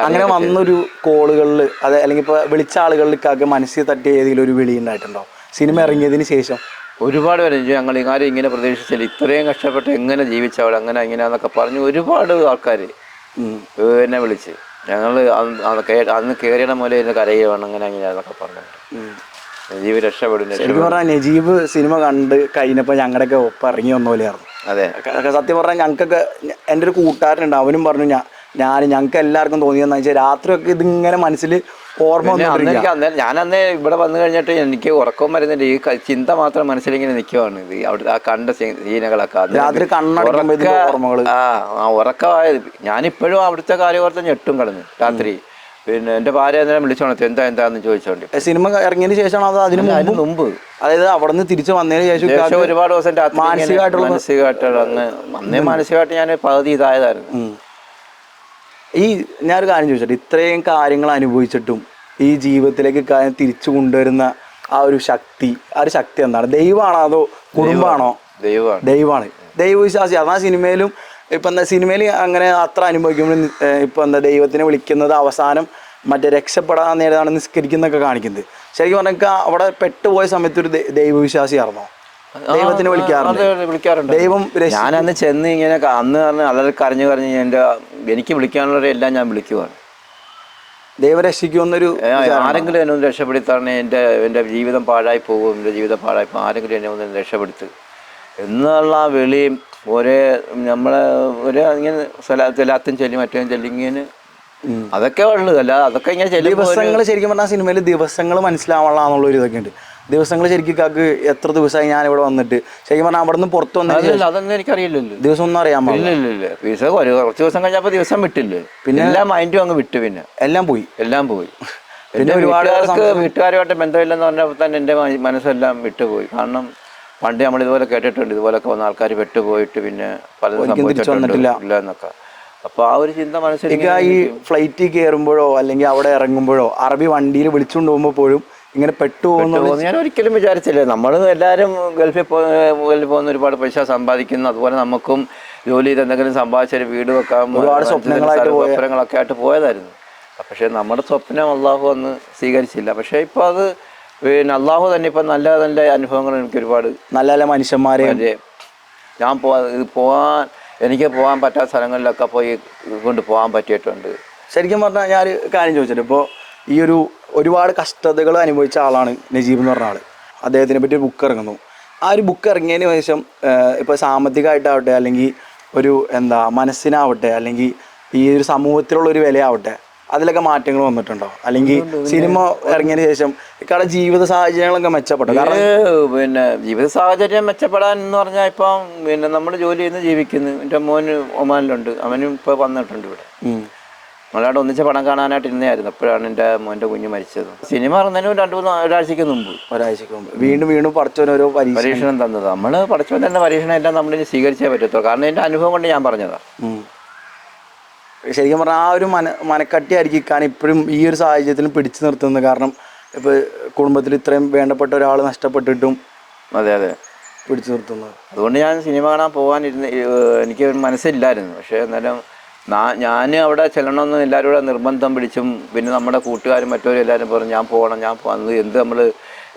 അങ്ങനെ വന്നൊരു കോളുകളിൽ അതെ അല്ലെങ്കിൽ ഇപ്പോൾ വിളിച്ച ആളുകളിലേക്കൊക്കെ മനസ്സിൽ തട്ടിയ ഏതെങ്കിലും ഒരു വിളി ഉണ്ടായിട്ടുണ്ടോ സിനിമ ഇറങ്ങിയതിന് ശേഷം? ഒരുപാട് പേര് ഞങ്ങൾ ഇങ്ങനെ ഇങ്ങനെ പ്രതീക്ഷിച്ചില്ല, ഇത്രയും കഷ്ടപ്പെട്ട് എങ്ങനെ ജീവിച്ചവൾ അങ്ങനെ ഇങ്ങനെയാന്നൊക്കെ പറഞ്ഞ് ഒരുപാട് ആൾക്കാർ എന്നെ വിളിച്ച്. ഞങ്ങൾ അന്ന് കയറിയുടെ മൂലം കരയുവാണ് അങ്ങനെ അങ്ങനെയാന്നൊക്കെ പറഞ്ഞിട്ട്. നജീബ് രക്ഷപ്പെടും. ശരിക്കും പറഞ്ഞാൽ നജീബ് സിനിമ കണ്ട് കഴിഞ്ഞപ്പോൾ ഞങ്ങളുടെയൊക്കെ ഒപ്പം ഇറങ്ങി വന്ന പോലെയായിരുന്നു. അതെ സത്യം പറഞ്ഞാൽ ഞങ്ങൾക്കൊക്കെ എൻ്റെ ഒരു കൂട്ടുകാരനുണ്ട്, അവനും പറഞ്ഞു ഞങ്ങൾക്ക് എല്ലാവർക്കും തോന്നിയെന്ന് വെച്ചാൽ രാത്രിയൊക്കെ ഇതിങ്ങനെ മനസ്സിൽ ഓർമ്മ. ഞാനന്ന് ഇവിടെ വന്നു കഴിഞ്ഞിട്ട് എനിക്ക് ഉറക്കം വരുന്നില്ല, ഈ ചിന്ത മാത്രം മനസ്സിലിങ്ങനെ നിൽക്കുവാണ്. ഇത് അവിടെ ആ കണ്ട സീനകളൊക്കെ രാത്രി കണ്ണടക്കുമ്പോൾ ഉറക്കമായത്. ഞാനിപ്പോഴും അവിടുത്തെ കാര്യവാർത്ത ഞെട്ടും കിടന്നു രാത്രി. പിന്നെ എൻ്റെ ഭാര്യ എന്തെങ്കിലും വിളിച്ചോണത്ത് എന്താന്ന് ചോദിച്ചോണ്ട്. സിനിമ ഇറങ്ങിയതിന് ശേഷമാണോ അതോ അതിന് മുമ്പ്? അതായത് അവിടെ നിന്ന് തിരിച്ചു വന്നതിന് ശേഷം ഒരുപാട് ദിവസം മാനസികമായിട്ട് ഞാൻ പകുതി ഇതായതായിരുന്നു. ഈ ഞാനൊരു കാര്യം ചോദിച്ചിട്ട് ഇത്രയും കാര്യങ്ങൾ അനുഭവിച്ചിട്ടും ഈ ജീവിതത്തിലേക്ക് തിരിച്ചു കൊണ്ടുവരുന്ന ആ ഒരു ശക്തി എന്താണ്? ദൈവമാണോ അതോ കുടുംബമാണോ? ദൈവമാണ്. ദൈവവിശ്വാസി. അതാ സിനിമയിലും ഇപ്പം എന്താ സിനിമയിൽ അങ്ങനെ അത്ര അനുഭവിക്കുമ്പോൾ ഇപ്പം എന്താ ദൈവത്തിനെ വിളിക്കുന്നത് അവസാനം മറ്റേ രക്ഷപ്പെടാൻ നേരത്താണ് നിസ്കരിക്കുന്നൊക്കെ കാണിക്കുന്നത്. ശരിക്കും പറഞ്ഞാൽ അവിടെ പെട്ടുപോയ സമയത്ത് ഒരു ദൈവവിശ്വാസിയായിരുന്നോ? ദൈവത്തിനെ വിളിക്കാറുണ്ട്. ദൈവം ഞാനന്ന് ചെന്ന് ഇങ്ങനെ അന്ന് പറഞ്ഞ് വളരെ കരഞ്ഞു എനിക്ക് വിളിക്കാനുള്ളവരെ എല്ലാം ഞാൻ വിളിക്കുവാണ്. ദൈവം രക്ഷിക്കുമെന്നൊരു ആരെങ്കിലും എന്നെ ഒന്ന് രക്ഷപ്പെടുത്താണ്. എൻ്റെ ജീവിതം പാഴായി പോകും, എൻ്റെ ജീവിതം പാഴായി പോകും, ആരെങ്കിലും എന്നെ ഒന്ന് രക്ഷപ്പെടുത്തുക എന്നുള്ള വിളിയും നമ്മളെ ഇങ്ങനെ സ്ഥലത്തും ചെല്ലി മറ്റേ ചെല്ലി ഇങ്ങനെ അതൊക്കെ ഉള്ളു. അല്ല അതൊക്കെ ഇങ്ങനെ ദിവസങ്ങൾ ശരിക്കും പറഞ്ഞാൽ സിനിമയിൽ ദിവസങ്ങൾ മനസ്സിലാവാനുള്ളൊരു ഇതൊക്കെ ഉണ്ട്. ദിവസങ്ങൾ ശരിക്കും കാക്ക് എത്ര ദിവസമായി ഞാൻ ഇവിടെ വന്നിട്ട് ശരിക്കും പറഞ്ഞാൽ അവിടെ നിന്ന് പുറത്ത് വന്നതിന് അതൊന്നും എനിക്കറിയില്ലല്ലോ. ദിവസം ഒന്നും അറിയാൻ പാടില്ല. കുറച്ച് ദിവസം കഴിഞ്ഞപ്പോൾ ദിവസം വിട്ടില്ലേ, പിന്നെ എല്ലാ മൈൻഡും അങ്ങ് വിട്ടു, പിന്നെ എല്ലാം പോയി. പിന്നെ ഒരുപാട് വീട്ടുകാരുമായിട്ട് ബന്ധമില്ലെന്ന് പറഞ്ഞപ്പോൾ തന്നെ എൻ്റെ മനസ്സെല്ലാം വിട്ടുപോയി. കാരണം പണ്ട് നമ്മൾ ഇതുപോലെ കേട്ടിട്ടുണ്ട്, ഇതുപോലൊക്കെ വന്ന ആൾക്കാർ പെട്ടുപോയിട്ട് പിന്നെ പലതും സംഭവിച്ചിട്ടില്ല എന്നൊക്കെ. അപ്പോൾ ആ ഒരു ചിന്ത മനസ്സിലേക്ക് ഈ ഫ്ലൈറ്റിൽ കയറുമ്പോഴോ അല്ലെങ്കിൽ അവിടെ ഇറങ്ങുമ്പോഴോ അറബി വണ്ടിയിൽ വിളിച്ചുകൊണ്ട് പോകുമ്പോഴും ഇങ്ങനെ പെട്ടുപോകുന്നു ഞാൻ ഒരിക്കലും വിചാരിച്ചില്ല. നമ്മൾ എല്ലാവരും ഗൾഫിൽ പോകുന്ന ഒരുപാട് പൈസ സ്വപ്നങ്ങളായിട്ട് അതുപോലെ നമുക്കും ജോലി ചെയ്ത് എന്തെങ്കിലും സമ്പാദിച്ചൊരു വീട് വെക്കാൻ ഒരുപാട് സ്വപ്നങ്ങളൊക്കെ ആയിട്ട് പോയതായിരുന്നു. പക്ഷേ നമ്മുടെ സ്വപ്നം അള്ളാഹു അന്ന് സ്വീകരിച്ചില്ല. പക്ഷേ ഇപ്പോൾ അത് പിന്നെ അള്ളാഹു തന്നെ ഇപ്പം നല്ല നല്ല അനുഭവങ്ങൾ എനിക്ക് ഒരുപാട് നല്ല നല്ല മനുഷ്യന്മാരെ ഞാൻ എനിക്ക് പോകാൻ പറ്റാത്ത സ്ഥലങ്ങളിലൊക്കെ കൊണ്ട് പോകാൻ പറ്റിയിട്ടുണ്ട്. ശരിക്കും പറഞ്ഞാൽ ഞാൻ കാര്യം ചോദിച്ചിട്ട് ഇപ്പോൾ ഈ ഒരുപാട് കഷ്ടതകൾ അനുഭവിച്ച ആളാണ് നജീബ് എന്ന് പറഞ്ഞ ആൾ. അദ്ദേഹത്തിനെ പറ്റി ഒരു ബുക്ക് ഇറങ്ങുന്നു. ആ ഒരു ബുക്ക് ഇറങ്ങിയതിന് ശേഷം ഇപ്പോൾ സാമ്പത്തികമായിട്ടാവട്ടെ അല്ലെങ്കിൽ മനസ്സിനാവട്ടെ അല്ലെങ്കിൽ ഈ ഒരു സമൂഹത്തിലുള്ളൊരു വിലയാവട്ടെ അതിലൊക്കെ മാറ്റങ്ങൾ വന്നിട്ടുണ്ടോ? അല്ലെങ്കിൽ സിനിമ ഇറങ്ങിയതിന് ശേഷം ഇക്കാടെ ജീവിത സാഹചര്യങ്ങളൊക്കെ മെച്ചപ്പെട്ടു? കാരണം പിന്നെ ജീവിത സാഹചര്യം മെച്ചപ്പെടാൻ എന്ന് പറഞ്ഞാൽ ഇപ്പം പിന്നെ നമ്മൾ ജോലി ചെയ്യുന്ന ജീവിക്കുന്നു. എൻ്റെ മോന് ഒമാനിലുണ്ട്, അവനും ഇപ്പോൾ വന്നിട്ടുണ്ട് ഇവിടെ. നമ്മളവിടെ ഒന്നിച്ച് പടം കാണാനായിട്ട് ഇരുന്നായിരുന്നു. അപ്പോഴാണ് എൻ്റെ മോൻ്റെ കുഞ്ഞ് മരിച്ചത്. സിനിമ ഇറങ്ങുന്നതിന് ഒരാഴ്ചക്ക് മുമ്പ് വീണ്ടും പഠിച്ചവനോരോ പരീക്ഷണം തന്നത്. നമ്മൾ പഠിച്ചവൻ തന്നെ പരീക്ഷണം എല്ലാം നമ്മളിനി സ്വീകരിച്ചേ പറ്റത്തുള്ളൂ. കാരണം എൻ്റെ അനുഭവം കൊണ്ട് ഞാൻ പറഞ്ഞതാണ്. ശരിക്കും പറഞ്ഞാൽ ആ ഒരു മനക്കട്ടിയായിരിക്കും കാരണം ഇപ്പോഴും ഈ ഒരു സാഹചര്യത്തിലും പിടിച്ചു നിർത്തുന്നത്. കാരണം ഇപ്പോൾ കുടുംബത്തിൽ ഇത്രയും വേണ്ടപ്പെട്ട ഒരാൾ നഷ്ടപ്പെട്ടിട്ടും അതെ പിടിച്ചു നിർത്തുന്നത്. അതുകൊണ്ട് ഞാൻ സിനിമ കാണാൻ എനിക്ക് മനസ്സില്ലായിരുന്നു. പക്ഷേ എന്നാലും ഞാൻ അവിടെ ചെല്ലണമെന്ന് എല്ലാവരും കൂടെ നിർബന്ധം പിടിച്ചും പിന്നെ നമ്മുടെ കൂട്ടുകാരും മറ്റവരും എല്ലാവരും പറഞ്ഞു ഞാൻ പോകണം നമ്മൾ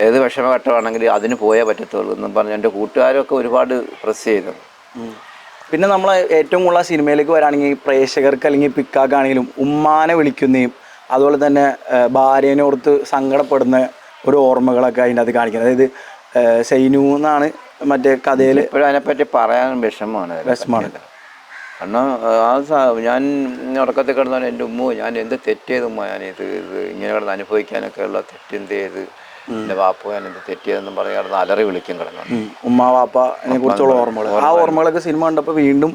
ഏത് വിഷമഘട്ടമാണെങ്കിലും അതിന് പോയേ പറ്റത്തുള്ളൂ എന്നും പറഞ്ഞ് എൻ്റെ കൂട്ടുകാരൊക്കെ ഒരുപാട് പ്രസ് ചെയ്തു. പിന്നെ നമ്മൾ ഏറ്റവും കൂടുതൽ സിനിമയിലേക്ക് വരാണെങ്കിൽ പ്രേക്ഷകർക്ക് അല്ലെങ്കിൽ പിക്കാക്കാണെങ്കിലും ഉമ്മാനെ വിളിക്കുന്നതും അതുപോലെ തന്നെ ഭാര്യേനെ ഓർത്ത് സങ്കടപ്പെടുന്ന ഒരു ഓർമ്മകളൊക്കെ അതിൻ്റെ അത് കാണിക്കുന്നത്. അതായത് സൈനു എന്നാണ് മറ്റേ കഥയിൽ. ഇപ്പോഴും അതിനെപ്പറ്റി പറയാൻ വിഷമമാണ്. കാരണം ഞാൻ ഉറക്കത്തിൽ കിടന്നാൽ എൻ്റെ ഉമ്മ ഞാൻ എന്ത് തെറ്റേത് ഉമ്മ ഞാൻ ഇത് ഇങ്ങനെ കിടന്ന് അനുഭവിക്കാനൊക്കെ ഉള്ള തെറ്റെന്ത് ചെയ്ത് എൻ്റെ വാപ്പ ഞാൻ എന്ത് തെറ്റിയതെന്നും പറഞ്ഞ് കിടന്ന് അലറി വിളിക്കും കിടന്നു. ഉമ്മ വാപ്പനെ കുറിച്ചുള്ള ഓർമ്മകൾ, ആ ഓർമ്മകളൊക്കെ സിനിമ കണ്ടപ്പോൾ വീണ്ടും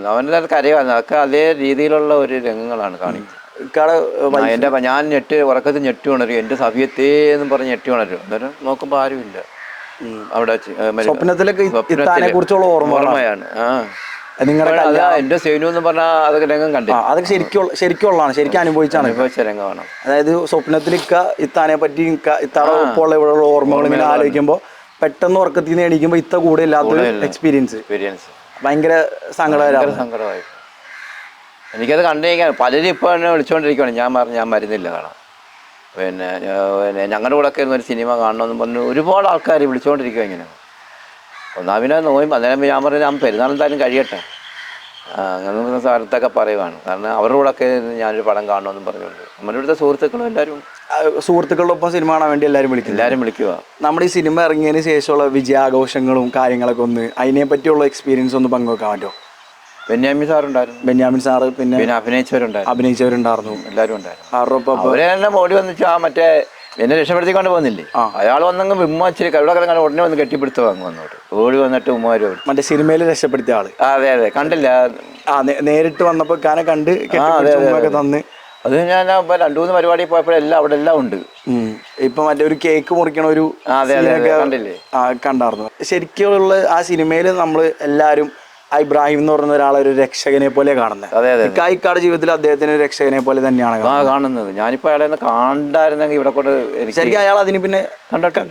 അവൻ്റെ കരയാണ്. അതൊക്കെ അതേ രീതിയിലുള്ള ഒരു രംഗങ്ങളാണ് കാണിക്കുന്നത്. ഞാൻ ഉറക്കത്തിൽ ഞെട്ടി ഉണരും, എൻ്റെ സഭ്യത്തേ എന്നും പറഞ്ഞ് ഞെട്ടി ഉണരും. അന്നേരം നോക്കുമ്പോൾ ആരുമില്ല അവിടെ. സ്വപ്നത്തിലൊക്കെ കുറിച്ചുള്ള ഓർമ്മയാണ്. എന്റെ സേനു എന്ന് പറഞ്ഞാൽ അതൊക്കെ രംഗം കണ്ടു. അതൊക്കെ ശരിക്കുള്ളതാണ്, ശരിക്കും അനുഭവിച്ച രംഗമാണ്. അതായത് സ്വപ്നത്തിൽ ഇത്താനെ പറ്റി ഇത്താടെ ഒപ്പമുള്ള ഇവിടെയുള്ള ഓർമ്മകൾ ഇങ്ങനെ ആലോചിക്കുമ്പോൾ പെട്ടെന്ന് ഉറക്കത്തിൽ നിന്ന് എണീക്കുമ്പോൾ ഇത്ത കൂടെ ഇല്ലാത്തൊരു എക്സ്പീരിയൻസ് ഭയങ്കര സങ്കടമായി. എനിക്കത് കണ്ടു കഴിഞ്ഞാൽ പലരും ഇപ്പോൾ എന്നെ വിളിച്ചുകൊണ്ടിരിക്കുകയാണ്. ഞാൻ പറഞ്ഞു ഞാൻ മരുന്നില്ല കാണാം. പിന്നെ ഞങ്ങളുടെ കൂടെ ഒക്കെ ഒരു സിനിമ കാണണമെന്ന് പറഞ്ഞു ഒരുപാട് ആൾക്കാർ വിളിച്ചുകൊണ്ടിരിക്കുക. ഇങ്ങനെ ഒന്നാമിനെ നോയും അന്നേരം ഞാൻ പറഞ്ഞു ഞാൻ പെരുന്നാളെന്തായാലും കഴിയട്ടെ അങ്ങനെ സ്ഥലത്തൊക്കെ പറയുവാണ്. കാരണം അവരുടെ കൂടെ ഒക്കെ ഞാനൊരു പടം കാണണമെന്നും പറഞ്ഞുകൊണ്ട് നമ്മുടെ ഇവിടുത്തെ സുഹൃത്തുക്കളും എല്ലാവരും സുഹൃത്തുക്കളോടൊപ്പം സിനിമ കാണാൻ വേണ്ടി എല്ലാവരും വിളിക്കുക. നമ്മുടെ ഈ സിനിമ ഇറങ്ങിയതിന് ശേഷമുള്ള വിജയാഘോഷങ്ങളും കാര്യങ്ങളൊക്കെ ഒന്ന് അതിനെ പറ്റിയുള്ള എക്സ്പീരിയൻസ് ഒന്ന് പങ്കുവെക്കാൻ പറ്റുമോ? ബെന്യാമിൻ സാറ് പിന്നെ അഭിനയിച്ചവരുണ്ടായിരുന്നു, എല്ലാവരും ഉണ്ടായിരുന്നു. അവരെ തന്നെ ഓടി വന്നിട്ട് ആ മറ്റേ എന്നെ രക്ഷപ്പെടുത്തിക്കൊണ്ട് പോകുന്നില്ലേ, അയാൾ വന്നങ്ങ് ഉമ്മ ഇച്ചിരി ഇവിടെ കിടക്കാൻ ഉടനെ വന്ന് കെട്ടിപ്പിടുത്തം വാങ്ങും. വന്നോട്ട് ഓടി വന്നിട്ട് ഉമ്മമാര് മറ്റേ സിനിമയിൽ രക്ഷപ്പെടുത്തിയ ആള്. അതെ കണ്ടില്ല, നേരിട്ട് വന്നപ്പോ കണ്ട് തന്ന്. അത് ഞാൻ 2-3 പരിപാടി പോയപ്പോഴെല്ലാം അവിടെ എല്ലാം ഉണ്ട്. ഇപ്പൊ മറ്റേ ഒരു കേക്ക് മുറിക്കണ ഒരു കണ്ടില്ലേ, കണ്ടായിരുന്നു. ശരിക്കുള്ള ആ സിനിമയിൽ നമ്മൾ എല്ലാരും ഇബ്രാഹിം എന്ന് പറയുന്ന ഒരാളെ ഒരു രക്ഷകനെ പോലെ കാണുന്നത്. ഇക്കാടെ ജീവിതത്തിൽ അദ്ദേഹത്തിന് ഒരു രക്ഷകനെ പോലെ തന്നെയാണ് കാണുന്നത്. ഞാനിപ്പോ അയാളെ കണ്ടായിരുന്നെങ്കിൽ ഇവിടെ കൊണ്ട് ശരിക്കും അയാൾ അതിന് പിന്നെ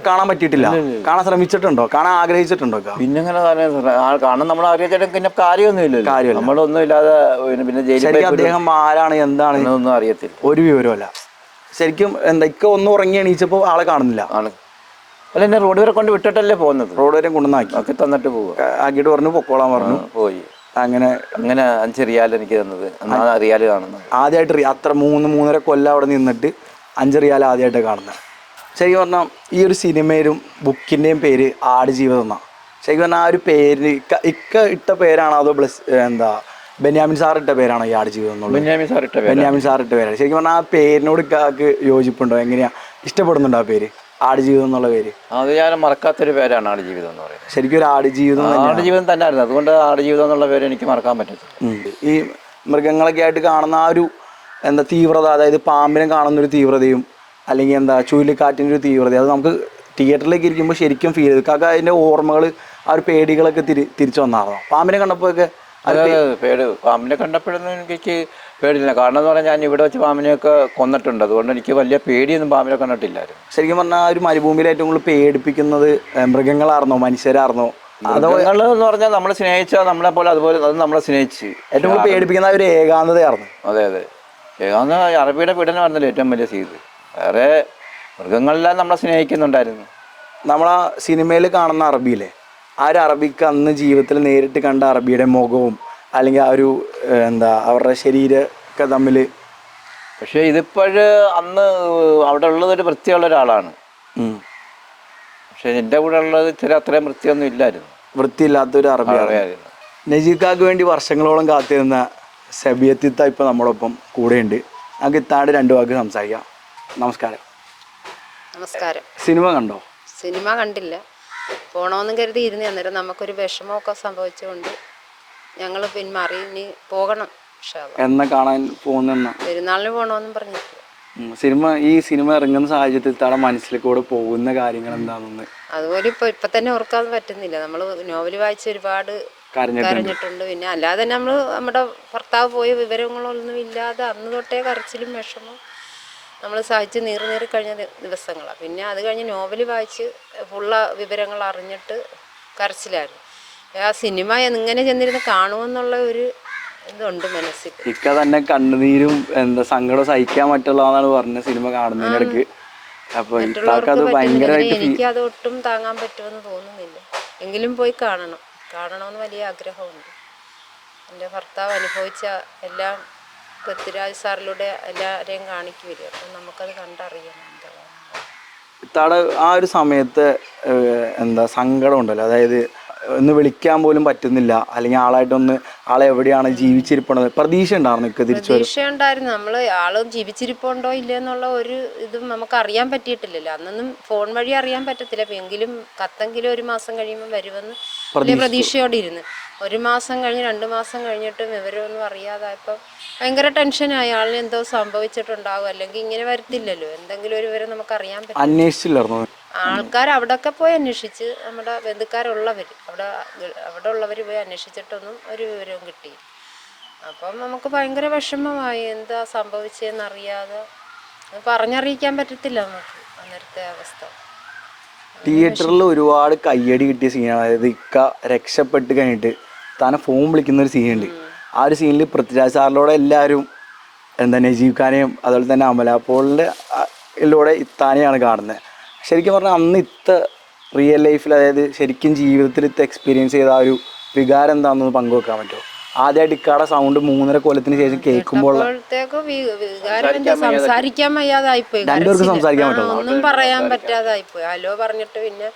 കാണാൻ പറ്റിയിട്ടില്ല. കാണാൻ ശ്രമിച്ചിട്ടുണ്ടോ, കാണാൻ ആഗ്രഹിച്ചിട്ടുണ്ടോ? പിന്നെ കാണാൻ നമ്മൾ ആഗ്രഹിച്ചിട്ട് പിന്നെ കാര്യമൊന്നുമില്ല, നമ്മളൊന്നും ഇല്ലാതെ പിന്നെ ശരിക്കും അദ്ദേഹം ആരാണ് എന്താണ് ഒന്നും അറിയത്തില്ല, ഒരു വിവരമല്ല. ശരിക്കും ഇക്ക ഒന്നും ഉറങ്ങി എണീച്ചപ്പോ ആളെ കാണുന്നില്ല. അല്ല എന്നെ റോഡ് വരെ കൊണ്ട് വിട്ടിട്ടല്ലേ പോകുന്നത്, റോഡ് വരെ കൊണ്ടുവന്നാക്കി തന്നിട്ട് പോവുക. ആക്കിയിട്ട് പറഞ്ഞു പൊക്കോളാൻ പറഞ്ഞു, പോയി. അങ്ങനെ 5 റിയാൽ എനിക്ക് തന്നത്, 4 റിയാൽ കാണുന്നത് ആദ്യമായിട്ട്. അത്ര 3-3.5 കൊല്ലം അവിടെ നിന്നിട്ട് 5 റിയാൽ ആദ്യമായിട്ട് കാണുന്നത്. ശരിക്കും പറഞ്ഞാൽ ഈ ഒരു സിനിമയിലും ബുക്കിൻ്റെയും പേര് ആടുജീവിതം എന്നാണ്. ശരിക്കും പറഞ്ഞാൽ ആ ഒരു പേര് ഇക്ക ഇട്ട പേരാണോ അതോ ബെന്യാമിൻ സാർ ഇട്ട പേരാണോ ഈ ആടുജീവിതം എന്നുള്ളത്? ബെന്യാമിൻ സാർ ഇട്ട പേരാണ്. ശരിക്കും പറഞ്ഞാൽ ആ പേരിനോട് ഇക്കാക്ക് യോജിപ്പുണ്ടോ, എങ്ങനെയാ ഇഷ്ടപ്പെടുന്നുണ്ടോ ആ പേര് ആടുജീവിതം എന്നുള്ള പേര്? അത് ഞാൻ മറക്കാത്തൊരു പേരാണ് ആടുജീവിതം എന്ന് പറയുന്നത്. ശരിക്കും ഒരു ആടുജീവിതം തന്നെയായിരുന്നു, അതുകൊണ്ട് ആടുജീവിതം എന്നുള്ള പേര് എനിക്ക് മറക്കാൻ പറ്റത്തില്ല. ഈ മൃഗങ്ങളൊക്കെ ആയിട്ട് കാണുന്ന ആ ഒരു തീവ്രത, അതായത് പാമ്പിനെ കാണുന്നൊരു തീവ്രതയും അല്ലെങ്കിൽ ചുഴലിക്കാറ്റിൻ്റെ ഒരു തീവ്രത, അത് നമുക്ക് തിയേറ്ററിലേക്ക് ഇരിക്കുമ്പോൾ ശരിക്കും ഫീൽ ചെയ്തു. കാക്ക അതിൻ്റെ ഓർമ്മകൾ ആ ഒരു പേടികളൊക്കെ തിരിച്ചു വന്നാണോ പാമ്പിനെ കണ്ടപ്പോഴൊക്കെ? പാമ്പിനെ കണ്ടപ്പോഴൊന്നും എനിക്ക് പേടിയില്ല. കാരണം എന്ന് പറഞ്ഞാൽ ഞാൻ ഇവിടെ വെച്ച് പാമ്പിനെയൊക്കെ കൊന്നിട്ടുണ്ട്, അതുകൊണ്ട് എനിക്ക് വലിയ പേടിയൊന്നും പാമ്പിനെ കണ്ടിട്ടില്ലായിരുന്നു. ശരിക്കും പറഞ്ഞാൽ ഒരു മരുഭൂമിയിൽ ഏറ്റവും കൂടുതൽ പേടിപ്പിക്കുന്നത് മൃഗങ്ങളായിരുന്നോ മനുഷ്യരായിരുന്നോ? മൃഗങ്ങൾ എന്ന് പറഞ്ഞാൽ നമ്മളെ സ്നേഹിച്ചാൽ നമ്മളെ പോലെ അതുപോലെ അത് നമ്മളെ സ്നേഹിച്ച് ഏറ്റവും കൂടുതൽ പേടിപ്പിക്കുന്ന ഒരു ഏകാന്തതയായിരുന്നു. അതെ ഏകാന്ത അറബിയുടെ പീഡനമായിരുന്നല്ലോ ഏറ്റവും വലിയ ചെയ്ത്. വേറെ മൃഗങ്ങളെല്ലാം നമ്മളെ സ്നേഹിക്കുന്നുണ്ടായിരുന്നു. നമ്മളാ സിനിമയിൽ കാണുന്ന അറബിയിലെ ആ ഒരു അറബിക്ക് അന്ന് ജീവിതത്തിൽ നേരിട്ട് കണ്ട അറബിയുടെ മുഖവും അല്ലെങ്കിൽ ആ ഒരു അവരുടെ ശരീരമൊക്കെ തമ്മിൽ. പക്ഷേ ഇതിപ്പോഴ് അന്ന് അവിടെ ഉള്ളതൊരു വൃത്തിയുള്ള ഒരാളാണ്. പക്ഷെ എൻ്റെ കൂടെ ഉള്ളത് ഇച്ചിരി അത്രയും വൃത്തിയൊന്നും ഇല്ലായിരുന്നു, വൃത്തിയില്ലാത്തൊരു അറബിയായിരുന്നു. നജീക്കാക്ക് വേണ്ടി വർഷങ്ങളോളം കാത്തിരുന്ന സബിയത്തിത്ത ഇപ്പം നമ്മളൊപ്പം കൂടെയുണ്ട്. നമുക്ക് ഇത്താണ്ട് 2 വാക്ക് സംസാരിക്കാം. നമസ്കാരം. നമസ്കാരം. സിനിമ കണ്ടോ? സിനിമ കണ്ടില്ല, പോണമെന്നും കരുതി ഇരുന്ന്. അന്നേരം നമുക്കൊരു വിഷമമൊക്കെ സംഭവിച്ചുകൊണ്ട് ഞങ്ങൾ പിന്മാറി. ഇനി പോകണം. എന്നാ കാണാൻ പോകുന്ന? പെരുന്നാളിന് പോകണമെന്നും പറഞ്ഞിട്ട്. ഈ സിനിമ ഇറങ്ങുന്ന സാഹചര്യത്തിൽ താഴെ മനസ്സിൽ കൂടെ പോകുന്ന കാര്യങ്ങൾ എന്താണെന്ന് അതുപോലെ ഇപ്പൊ തന്നെ ഓർക്കാൻ പറ്റുന്നില്ല. നമ്മൾ നോവൽ വായിച്ച് ഒരുപാട് കരഞ്ഞിട്ടുണ്ട്. പിന്നെ അല്ലാതെ തന്നെ നമ്മുടെ ഭർത്താവ് പോയ വിവരങ്ങളൊന്നും ഇല്ലാതെ അന്ന് തൊട്ടേ കരച്ചിലും വിഷമവും നമ്മൾ സഹിച്ച് നീറി കഴിഞ്ഞ ദിവസങ്ങളാണ്. പിന്നെ അത് കഴിഞ്ഞ് നോവൽ വായിച്ച് ഫുള്ള വിവരങ്ങൾ അറിഞ്ഞിട്ട് കരച്ചിലായിരുന്നു. ആ സിനിമ ഇങ്ങനെ ചെന്നിരുന്ന് കാണുമെന്നുള്ള ഒരു ഇതുണ്ട് മനസ്സിൽ. ഇക്ക തന്നെ കണ്ണുനീരും സങ്കടം സഹിക്കാൻ പറ്റുള്ളതാണ് പറഞ്ഞ സിനിമ കാണുന്നതിനിടയ്ക്ക്. അപ്പൊ എനിക്ക് അത് ഒട്ടും താങ്ങാൻ പറ്റുമെന്ന് തോന്നുന്നില്ല. എങ്കിലും പോയി കാണണമെന്ന് വലിയ ആഗ്രഹമുണ്ട്. എൻ്റെ ഭർത്താവ് അനുഭവിച്ച എല്ലാം പൃഥ്വിരാജ് സാറിലൂടെ എല്ലാവരെയും കാണിക്കുമല്ലോ. അപ്പം നമുക്കത് കണ്ടറിയണം എന്താണ്. ഇത്താടെ ആ ഒരു സമയത്ത് എന്താ സങ്കടം ഉണ്ടല്ലോ, അതായത് ഒന്ന് വിളിക്കാൻ പോലും പറ്റുന്നില്ല, അല്ലെങ്കിൽ ആളെ എവിടെയാണ് ജീവിച്ചിരിപ്പണത്, പ്രതീക്ഷ ഉണ്ടായിരുന്നു തിരിച്ചു വരും? പ്രതീക്ഷ ഉണ്ടായിരുന്നു. നമ്മൾ ആളും ജീവിച്ചിരിപ്പുണ്ടോ ഇല്ലയെന്നുള്ള ഒരു ഇതും നമുക്ക് അറിയാൻ പറ്റിയിട്ടില്ലല്ലോ. അന്നൊന്നും ഫോൺ വഴി അറിയാൻ പറ്റത്തില്ല. എങ്കിലും കത്തെങ്കിലും 1 മാസം കഴിയുമ്പോൾ വരുമെന്ന് വലിയ പ്രതീക്ഷയോടെ ഇരുന്ന്. 1 മാസം കഴിഞ്ഞ് 2 മാസം കഴിഞ്ഞിട്ടും വിവരമൊന്നും അറിയാതായപ്പോൾ ഭയങ്കര ടെൻഷനായി. ആളിന് എന്തോ സംഭവിച്ചിട്ടുണ്ടാകും, അല്ലെങ്കിൽ ഇങ്ങനെ വരത്തില്ലല്ലോ. എന്തെങ്കിലും ഒരു വിവരം നമുക്ക് അറിയാൻ പറ്റും. അന്വേഷിച്ചില്ലായിരുന്നു ആൾക്കാർ അവിടെയൊക്കെ പോയി അന്വേഷിച്ച്, നമ്മുടെ ബന്ധുക്കാരുള്ളവർ അവിടെ ഉള്ളവർ പോയി അന്വേഷിച്ചിട്ടൊന്നും ഒരു വിവരവും കിട്ടി. അപ്പം നമുക്ക് ഭയങ്കര വിഷമമായി. എന്താ സംഭവിച്ചതെന്നറിയാതെ പറഞ്ഞറിയിക്കാൻ പറ്റത്തില്ല നമുക്ക് അന്നേരത്തെ അവസ്ഥ. തിയേറ്ററിൽ ഒരുപാട് കയ്യടി കിട്ടിയ സീനാണ്. അതായത് ഇക്ക രക്ഷപ്പെട്ട് കഴിഞ്ഞിട്ട് താനെ ഫോൺ വിളിക്കുന്ന ഒരു സീനുണ്ട്. ആ ഒരു സീനിൽ പൃഥ്വിരാജ് സാറിലൂടെ എല്ലാവരും എന്താ നജീബ് ഖാനെയും അതുപോലെ തന്നെ അമല പോളിൻ്റെ ഇതിലൂടെ ഇത്താനെയാണ് കാണുന്നത്. ശരിക്കും പറഞ്ഞാൽ അന്ന് റിയൽ ലൈഫിൽ, അതായത് ശരിക്കും ജീവിതത്തിൽ എക്സ്പീരിയൻസ് ചെയ്ത ആ ഒരു വികാരം എന്താണെന്ന് പങ്കുവെക്കാൻ പറ്റുമോ? ആദ്യമായിട്ട് ഇക്കാടെ സൗണ്ട് 3.5 കൊല്ലത്തിന് ശേഷം കേൾക്കുമ്പോൾ സംസാരിക്കാൻ വയ്യാതായിപ്പോയി. രണ്ടുപേർക്കും സംസാരിക്കാൻ പറ്റുമോ? ഒന്നും പറയാൻ പറ്റാതായിപ്പോയി. ഹലോ പറഞ്ഞിട്ട് പിന്നെ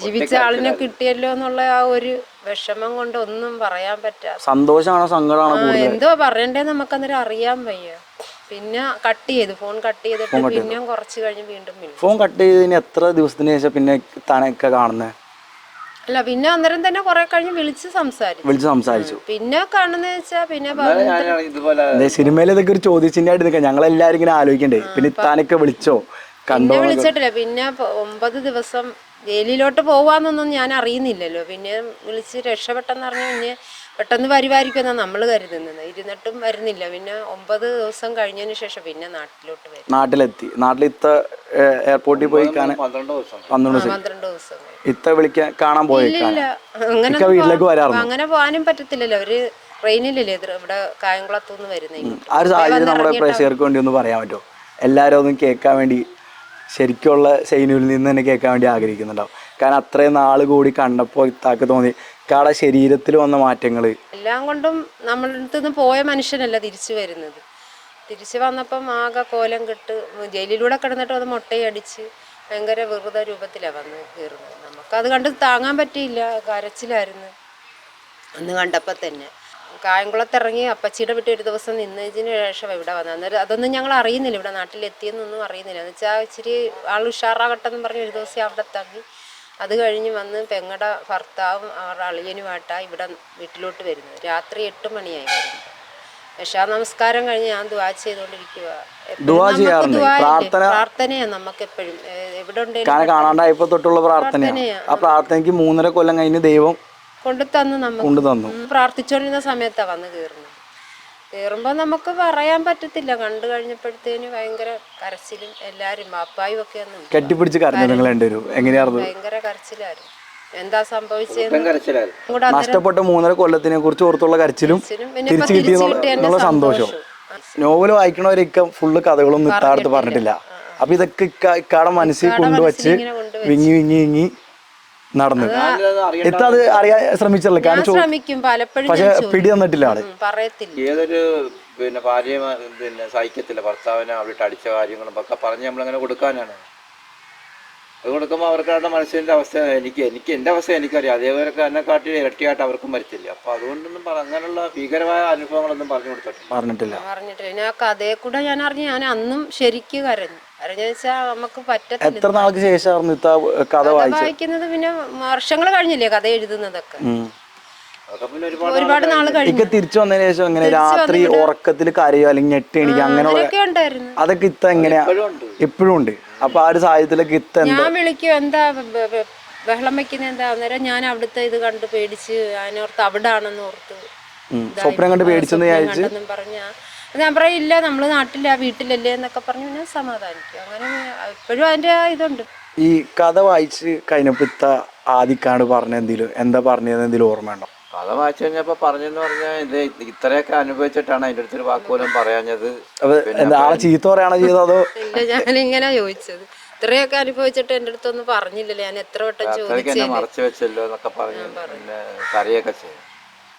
ജീവിച്ച ആളിനെ കിട്ടിയല്ലോ എന്നുള്ള ആ ഒരു വിഷമം കൊണ്ട് ഒന്നും പറയാൻ പറ്റാതെ. സന്തോഷമാണോ സങ്കടമാണോ? എന്തോ പറയണ്ടേ നമുക്കന്നേരം അറിയാൻ വയ്യ. പിന്നെ ഫോൺ കട്ട് ചെയ്തിട്ട് പിന്നെ കുറച്ച് കഴിഞ്ഞ് വീണ്ടും ഫോൺ കട്ട് ചെയ്തതിന് എത്ര ദിവസത്തിന് ശേഷം പിന്നെ താനൊക്കെ കാണുന്നത്? അല്ല, പിന്നെ അന്നേരം തന്നെ കുറെ കഴിഞ്ഞ് വിളിച്ച് സംസാരിച്ചു. പിന്നെ കാണുന്ന വെച്ചാ പിന്നെ സിനിമയിൽ ഇതൊക്കെ ഒരു ചോദ്യചിഹ്നമായിട്ട് നിൽക്കാം. ഞങ്ങളെല്ലാരും ഇങ്ങനെ ആലോചിക്കണ്ടേ, പിന്നെ താനൊക്കെ വിളിച്ചോ പിന്നെ വിളിച്ചിട്ടില്ല. പിന്നെ 9 ദിവസം ജയിലിലോട്ട് പോവാന്നൊന്നും ഞാൻ അറിയുന്നില്ലല്ലോ. പിന്നെ വിളിച്ച് രക്ഷപ്പെട്ടെന്ന് അറിഞ്ഞു. പിന്നെ പെട്ടെന്ന് വരുമായിരിക്കും എന്നാണ് നമ്മൾ കരുതുന്നത്. ഇരുന്നിട്ടും വരുന്നില്ല. പിന്നെ 9 ദിവസം കഴിഞ്ഞതിന് ശേഷം പിന്നെ നാട്ടിലെത്തി. എയർപോർട്ടിൽ പോയി 12 ദിവസം കാണാൻ പോയില്ല. അങ്ങനെ പോകാനും പറ്റത്തില്ലല്ലോ. അവര് ട്രെയിനിലല്ലേ ഇവിടെ കായംകുളത്തുനിന്ന് വരുന്നത്. ആ ഒരു സാഹചര്യം നമ്മുടെ പ്രേക്ഷകർക്ക് വേണ്ടി ഒന്ന് പറയാൻ പറ്റുമോ? എല്ലാവരും ഒന്നും കേൾക്കാൻ വേണ്ടി, ശരിക്കുള്ള സൈനുവിൽ നിന്ന് തന്നെ കേൾക്കാൻ വേണ്ടി ആഗ്രഹിക്കുന്നുണ്ടാവും. കാരണം അത്രയും നാൾ കൂടി കണ്ടപ്പോൾ ഇത്താക്ക് തോന്നി ഇക്കാടെ ശരീരത്തിൽ വന്ന മാറ്റങ്ങൾ എല്ലാം കൊണ്ടും നമ്മളുടെ അടുത്ത് പോയ മനുഷ്യനല്ല തിരിച്ചു വരുന്നത്. തിരിച്ചു വന്നപ്പം ആകെ കോലം കെട്ട് ജയിലിലൂടെ കിടന്നിട്ട് അത് മുട്ടയടിച്ച് ഭയങ്കര വെറുതെ രൂപത്തിലാണ് വന്ന് കയറുന്നത്. നമുക്കത് കണ്ട് താങ്ങാൻ പറ്റിയില്ല. കരച്ചിലായിരുന്നു അന്ന് കണ്ടപ്പോൾ തന്നെ. കായംകുളത്ത് ഇറങ്ങി അപ്പച്ചിയുടെ വീട്ടിൽ 1 ദിവസം നിന്നതിന് ശേഷം ഇവിടെ വന്നത്. അന്നേരം അതൊന്നും ഞങ്ങൾ അറിയുന്നില്ല. ഇവിടെ നാട്ടിലെത്തിയെന്നൊന്നും അറിയുന്നില്ല. എന്ന് വെച്ചാൽ ഇച്ചിരി ഉഷാറാകട്ടെന്ന് പറഞ്ഞ് 1 ദിവസം അവിടെ തങ്ങി. അത് കഴിഞ്ഞ് വന്ന് പെങ്ങളുടെ ഭർത്താവും അവരുടെ അളിയനുമായിട്ടാണ് ഇവിടെ വീട്ടിലോട്ട് വരുന്നത്. രാത്രി 8 മണിയായി വരുന്നത്. യശാ നമസ്കാരം കഴിഞ്ഞ് ഞാൻ ദുആ ചെയ്തുകൊണ്ടിരിക്കുക. പ്രാർത്ഥനയാണ് നമുക്ക് എപ്പോഴും. എവിടെ ഉണ്ടെങ്കിലും കാണാണ്ടായപ്പോ തൊട്ടുള്ള പ്രാർത്ഥനയാണ്. ആ പ്രാർത്ഥനയ്ക്ക് 3.5 കൊല്ലം കഴിഞ്ഞ് ദൈവം കൊണ്ടുതന്നു. നമുക്ക് പ്രാർത്ഥിച്ചുകൊണ്ടിരുന്ന സമയത്താണ് വന്ന് കയറുമ്പോൾ നമുക്ക് പറയാൻ പറ്റത്തില്ല. കണ്ടു കഴിഞ്ഞപ്പോഴത്തേന് ഭയങ്കര കരച്ചിലും എല്ലാരും പാപ്പായും ഒക്കെ കെട്ടിപ്പിടിച്ച് ഭയങ്കര കരച്ചിലായിരുന്നു. എന്താ സംഭവിച്ചത്? നഷ്ടപ്പെട്ട 3.5 കൊല്ലത്തിനെ കുറിച്ച് ഓർത്തുള്ള കരച്ചിലും തിരിച്ചു കിട്ടിയെന്നുള്ള സന്തോഷവും. നോവൽ വായിക്കണവരൊക്കെ ഫുള്ള് കഥകളൊന്നും ഇത്താടത്ത് പറഞ്ഞിട്ടില്ല. അപ്പൊ ഇതൊക്കെ ഇക്കാടെ മനസ്സിൽ കൊണ്ടുവച്ച് വിങ്ങി വിങ്ങി വിങ്ങി നടന്നു. അത് അറിയാൻ ശ്രമിച്ചല്ലേ? പക്ഷെ പിടി തന്നിട്ടില്ല ആള്. ഏതൊരു പിന്നെ ഭാര്യ പിന്നെ സഹിക്കത്തില്ല ഭർത്താവിനെ അവിടെ അടിച്ച കാര്യങ്ങളും ഒക്കെ പറഞ്ഞ് നമ്മളങ്ങനെ കൊടുക്കാനാണ്. അത് കൊടുക്കുമ്പോൾ അവർക്കാരുടെ മനസ്സിൻ്റെ അവസ്ഥ എനിക്ക് എൻ്റെ അവസ്ഥ എനിക്കറിയാം. അതേപോലൊക്കെ എന്നെക്കാട്ടി ഇരട്ടിയായിട്ട് അവർക്കും വരത്തില്ല. അപ്പോൾ അതുകൊണ്ടൊന്നും അങ്ങനെയുള്ള ഭീകരമായ അനുഭവങ്ങളൊന്നും പറഞ്ഞിട്ടില്ല. ഞാൻ കഥയെ കൂടെ ഞാൻ അറിഞ്ഞു. ഞാൻ അന്നും ശരിക്ക് കരഞ്ഞു വെച്ചാൽ നമുക്ക് പറ്റത്തില്ല. എത്ര നാൾക്ക് ശേഷം കഥ വായിക്കുന്നത്? പിന്നെ വർഷങ്ങൾ കഴിഞ്ഞില്ലേ കഥ എഴുതുന്നതൊക്കെ. ഒരുപാട് നാൾ കഴിഞ്ഞു. തിരിച്ചു വന്നതിന് ശേഷം എങ്ങനെ രാത്രി ഉറക്കത്തിൽ കരയോ അല്ലെങ്കിൽ ഞെട്ടി എണീക്കുക അങ്ങനെയൊക്കെ ഉണ്ടായിരുന്നു? അതൊക്കെ ഇത്ത എങ്ങനെയാ? എപ്പോഴും ഉണ്ട്. അപ്പൊ ആ ഒരു സാഹചര്യത്തിലൊക്കെ ഞാൻ വിളിക്കും, എന്താ ബഹളം വെക്കുന്ന എന്താ? അന്നേരം ഞാൻ അവിടുത്തെ ഇത് കണ്ട് പേടിച്ച് അതിനോർത്ത് അവിടെ ആണെന്ന് ഓർത്ത് സ്വപ്നം കണ്ട് പേടിച്ചെന്ന് പറഞ്ഞ ഞാൻ പറയില്ല, നമ്മള് നാട്ടിലെ വീട്ടിലല്ലേ എന്നൊക്കെ പറഞ്ഞു ഞാൻ സമാധാനിക്കും. അങ്ങനെ ഇപ്പോഴും അതിന്റെ ഇതുണ്ട്. ഈ കഥ വായിച്ച് കഴിഞ്ഞപ്പോ ഇത്ത ആദിക്കാണ്ട് പറഞ്ഞ എന്താ പറഞ്ഞത് എന്തെങ്കിലും ഓർമ്മയുണ്ടോ? കഥ വായിച്ചു കഴിഞ്ഞപ്പോൾ പറഞ്ഞെന്ന് പറഞ്ഞാൽ ഇത് ഇത്രയൊക്കെ അനുഭവിച്ചിട്ടാണ് അതിൻ്റെ അടുത്തൊരു വാക്കുപോലും പറയാഞ്ഞത്. ആളെ ചീത്ത പറയാണോ ചെയ്തോ? അതോ ഞാനിങ്ങനെ ചോദിച്ചത് ഇത്രയൊക്കെ അനുഭവിച്ചിട്ട് എൻ്റെ അടുത്തൊന്നും പറഞ്ഞില്ലല്ലോ, ഞാൻ എത്ര വട്ടം ചോദിച്ചു മറച്ചു വെച്ചല്ലോ എന്നൊക്കെ പറഞ്ഞു. പിന്നെ കരയൊക്കെ ചെയ്യും.